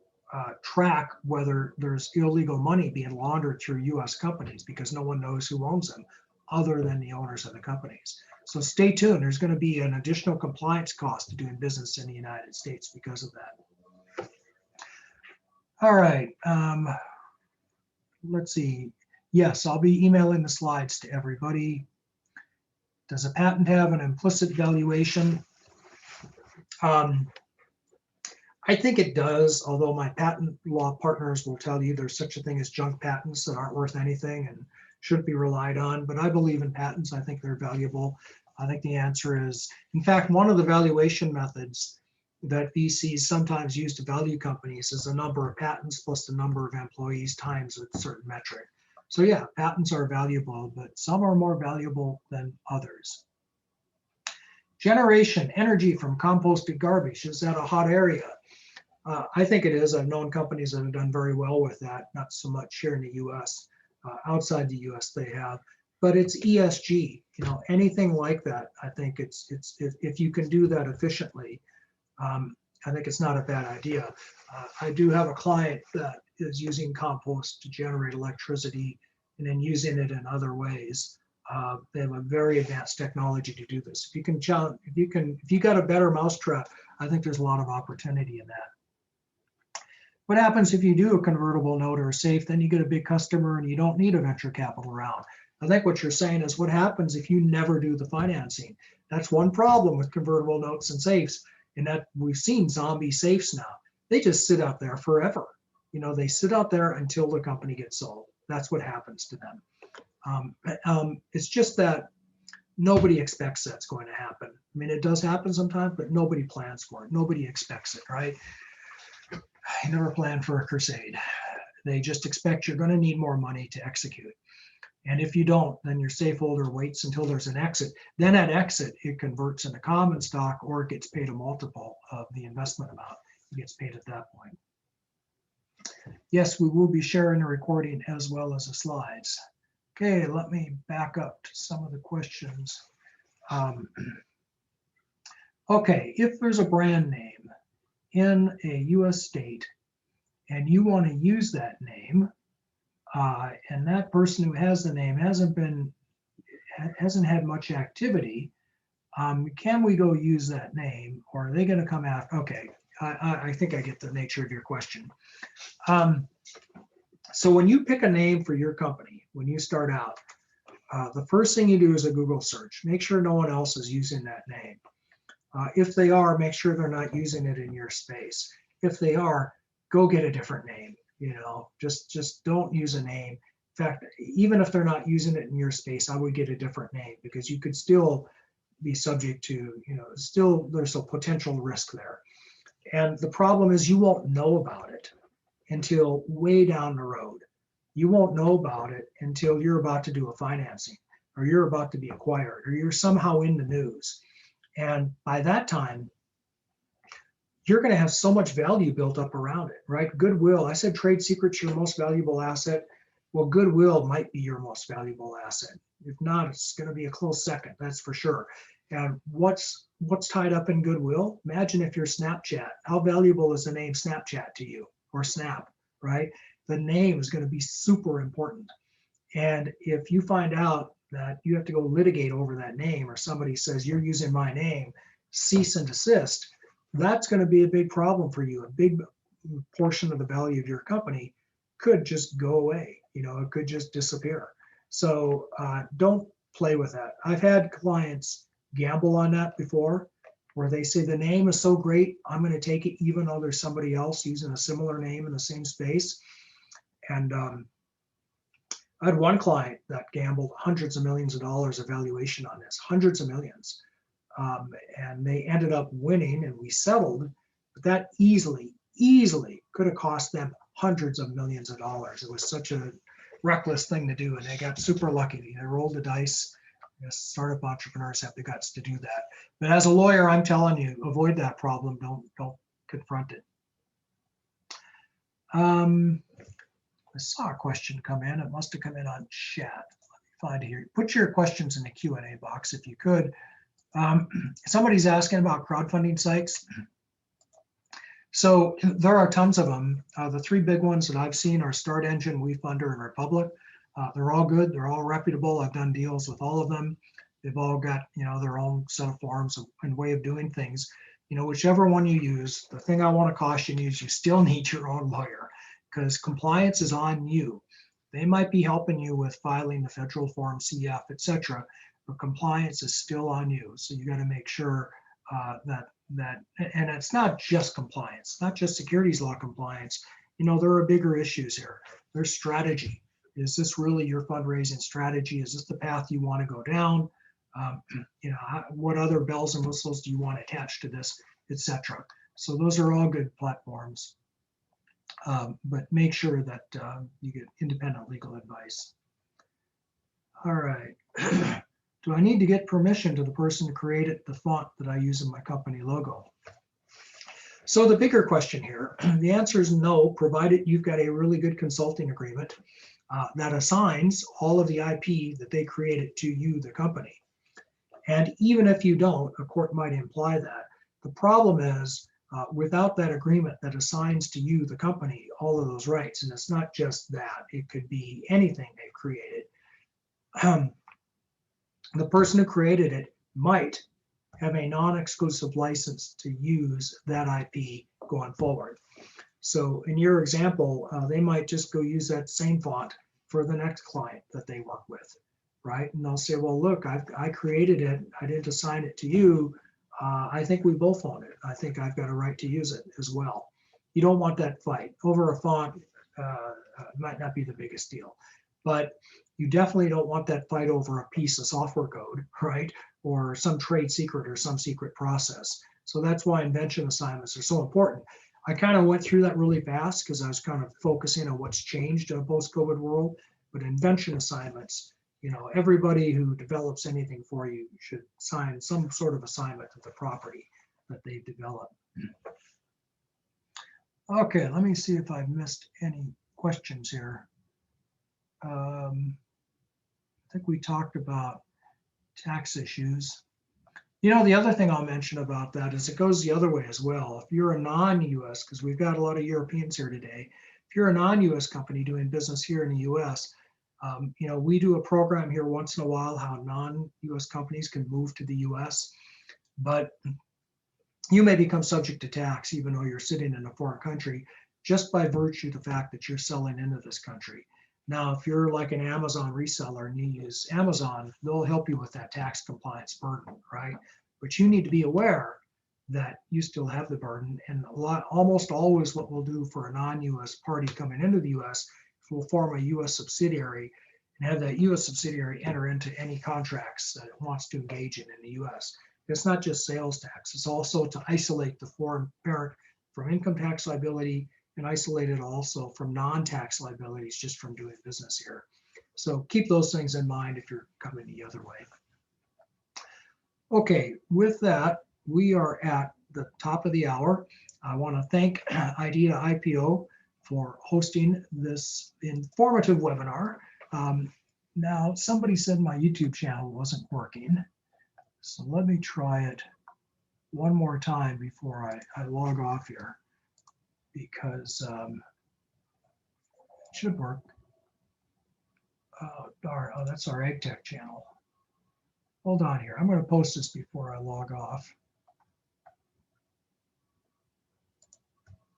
track whether there's illegal money being laundered through US companies, because no one knows who owns them other than the owners of the companies. So stay tuned. There's going to be an additional compliance cost to doing business in the United States because of that. All right. Let's see. Yes, I'll be emailing the slides to everybody. Does a patent have an implicit valuation? I think it does, although my patent law partners will tell you there's such a thing as junk patents that aren't worth anything and shouldn't be relied on. But I believe in patents. I think they're valuable. I think the answer is, in fact, one of the valuation methods that VCs sometimes use to value companies is the number of patents plus the number of employees times a certain metric. So yeah, patents are valuable, but some are more valuable than others. Generation energy from composted garbage, is that a hot area? I think it is. I've known companies that have done very well with that, not so much here in the US. Outside the US they have, but it's ESG, anything like that. I think if you can do that efficiently, I think it's not a bad idea. I do have a client that is using compost to generate electricity and then using it in other ways. They have a very advanced technology to do this. If you got a better mousetrap, I think there's a lot of opportunity in that. What happens if you do a convertible note or a safe? Then you get a big customer and you don't need a venture capital round. I think what you're saying is what happens if you never do the financing? That's one problem with convertible notes and safes, in that we've seen zombie safes now. They just sit out there forever. They sit out there until the company gets sold. That's what happens to them. It's just that nobody expects that's going to happen. I mean, it does happen sometimes, but nobody plans for it. Nobody expects it, right? You never plan for a crusade. They just expect you're going to need more money to execute. And if you don't, then your safe holder waits until there's an exit. Then at exit, it converts into common stock, or it gets paid a multiple of the investment amount. It gets paid at that point. Yes, we will be sharing the recording as well as the slides. Okay, let me back up to some of the questions. Okay, if there's a brand name in a US state and you want to use that name, and that person who has the name hasn't had much activity, can we go use that name, or are they going to come after? Okay, I think I get the nature of your question. So when you pick a name for your company, when you start out, the first thing you do is a Google search. Make sure no one else is using that name. If they are, make sure they're not using it in your space. If they are, go get a different name. Just don't use a name. In fact, even if they're not using it in your space, I would get a different name, because you could still be subject to, there's a potential risk there. And the problem is you won't know about it until way down the road. You won't know about it until you're about to do a financing, or you're about to be acquired, or you're somehow in the news. And by that time, you're going to have so much value built up around it, right? Goodwill. I said trade secret's your most valuable asset. Well, goodwill might be your most valuable asset. If not, it's going to be a close second, that's for sure. And what's tied up in goodwill? Imagine if you're Snapchat. How valuable is the name Snapchat to you, or Snap, right? The name is going to be super important. And if you find out that you have to go litigate over that name, or somebody says you're using my name, cease and desist, that's going to be a big problem for you. A big portion of the value of your company could just go away. It could just disappear. So don't play with that. I've had clients gamble on that before, where they say the name is so great, I'm going to take it even though there's somebody else using a similar name in the same space. And I had one client that gambled hundreds of millions of dollars of valuation on this, hundreds of millions. And they ended up winning, and we settled, but that easily could have cost them hundreds of millions of dollars. It was such a reckless thing to do, and they got super lucky. They rolled the dice. Startup entrepreneurs have the guts to do that. But as a lawyer, I'm telling you, avoid that problem. Don't confront it. I saw a question come in. It must have come in on chat. Let me find it here. Put your questions in the Q&A box if you could. Somebody's asking about crowdfunding sites. So there are tons of them. The three big ones that I've seen are Start Engine, WeFunder, and Republic. They're all good. They're all reputable. I've done deals with all of them. They've all got their own set of forms and way of doing things. Whichever one you use, the thing I want to caution you is you still need your own lawyer, because compliance is on you. They might be helping you with filing the federal form CF, etc., but compliance is still on you. So you got to make sure that and it's not just compliance, not just securities law compliance. There are bigger issues here. There's strategy. Is this really your fundraising strategy? Is this the path you want to go down? What other bells and whistles do you want attached to this, etc. So those are all good platforms. But make sure that you get independent legal advice. All right. Do I need to get permission to the person who created the font that I use in my company logo? So the bigger question here, the answer is no, provided you've got a really good consulting agreement that assigns all of the IP that they created to you, the company. And even if you don't, a court might imply that. The problem is, without that agreement that assigns to you, the company, all of those rights, and it's not just that, it could be anything they've created. The person who created it might have a non-exclusive license to use that IP going forward. So in your example, they might just go use that same font for the next client that they work with, right? And they'll say, well, look, I created it. I didn't assign it to you. I think we both own it. I think I've got a right to use it as well. You don't want that fight over a font. Might not be the biggest deal, but you definitely don't want that fight over a piece of software code, right? Or some trade secret or some secret process. So that's why invention assignments are so important. I kind of went through that really fast because I was kind of focusing on what's changed in a post-COVID world, but invention assignments, everybody who develops anything for you should sign some sort of assignment of the property that they've developed. Okay, let me see if I've missed any questions here. I think we talked about tax issues. The other thing I'll mention about that is it goes the other way as well. If you're a non-US, because we've got a lot of Europeans here today, if you're a non-US company doing business here in the US, we do a program here once in a while how non-US companies can move to the US, but you may become subject to tax even though you're sitting in a foreign country just by virtue of the fact that you're selling into this country. Now, if you're like an Amazon reseller and you use Amazon, they'll help you with that tax compliance burden, right? But you need to be aware that you still have the burden. And almost always what we'll do for a non-US party coming into the US, we'll form a US subsidiary and have that US subsidiary enter into any contracts that it wants to engage in the US. It's not just sales tax, it's also to isolate the foreign parent from income tax liability and isolate it also from non-tax liabilities just from doing business here. So keep those things in mind if you're coming the other way. Okay, with that, we are at the top of the hour. I want to thank Idea IPO for hosting this informative webinar. Now, somebody said my YouTube channel wasn't working, so let me try it one more time before I log off here, because it should work. Oh, darn. Oh, that's our AgTech channel. Hold on here. I'm going to post this before I log off.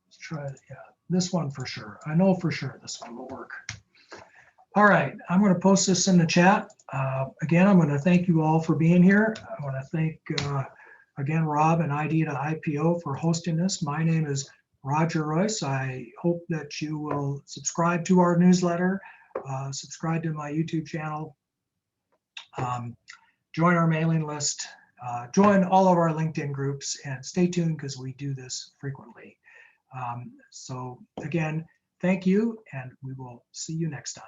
Let's try it. Yeah, this one for sure. I know for sure this one will work. All right, I'm going to post this in the chat. Again, I'm going to thank you all for being here. I want to thank, again, Rob and ID to IPO for hosting this. My name is Roger Royce. I hope that you will subscribe to our newsletter, subscribe to my YouTube channel, join our mailing list, join all of our LinkedIn groups, and stay tuned because we do this frequently. So again, thank you, and we will see you next time.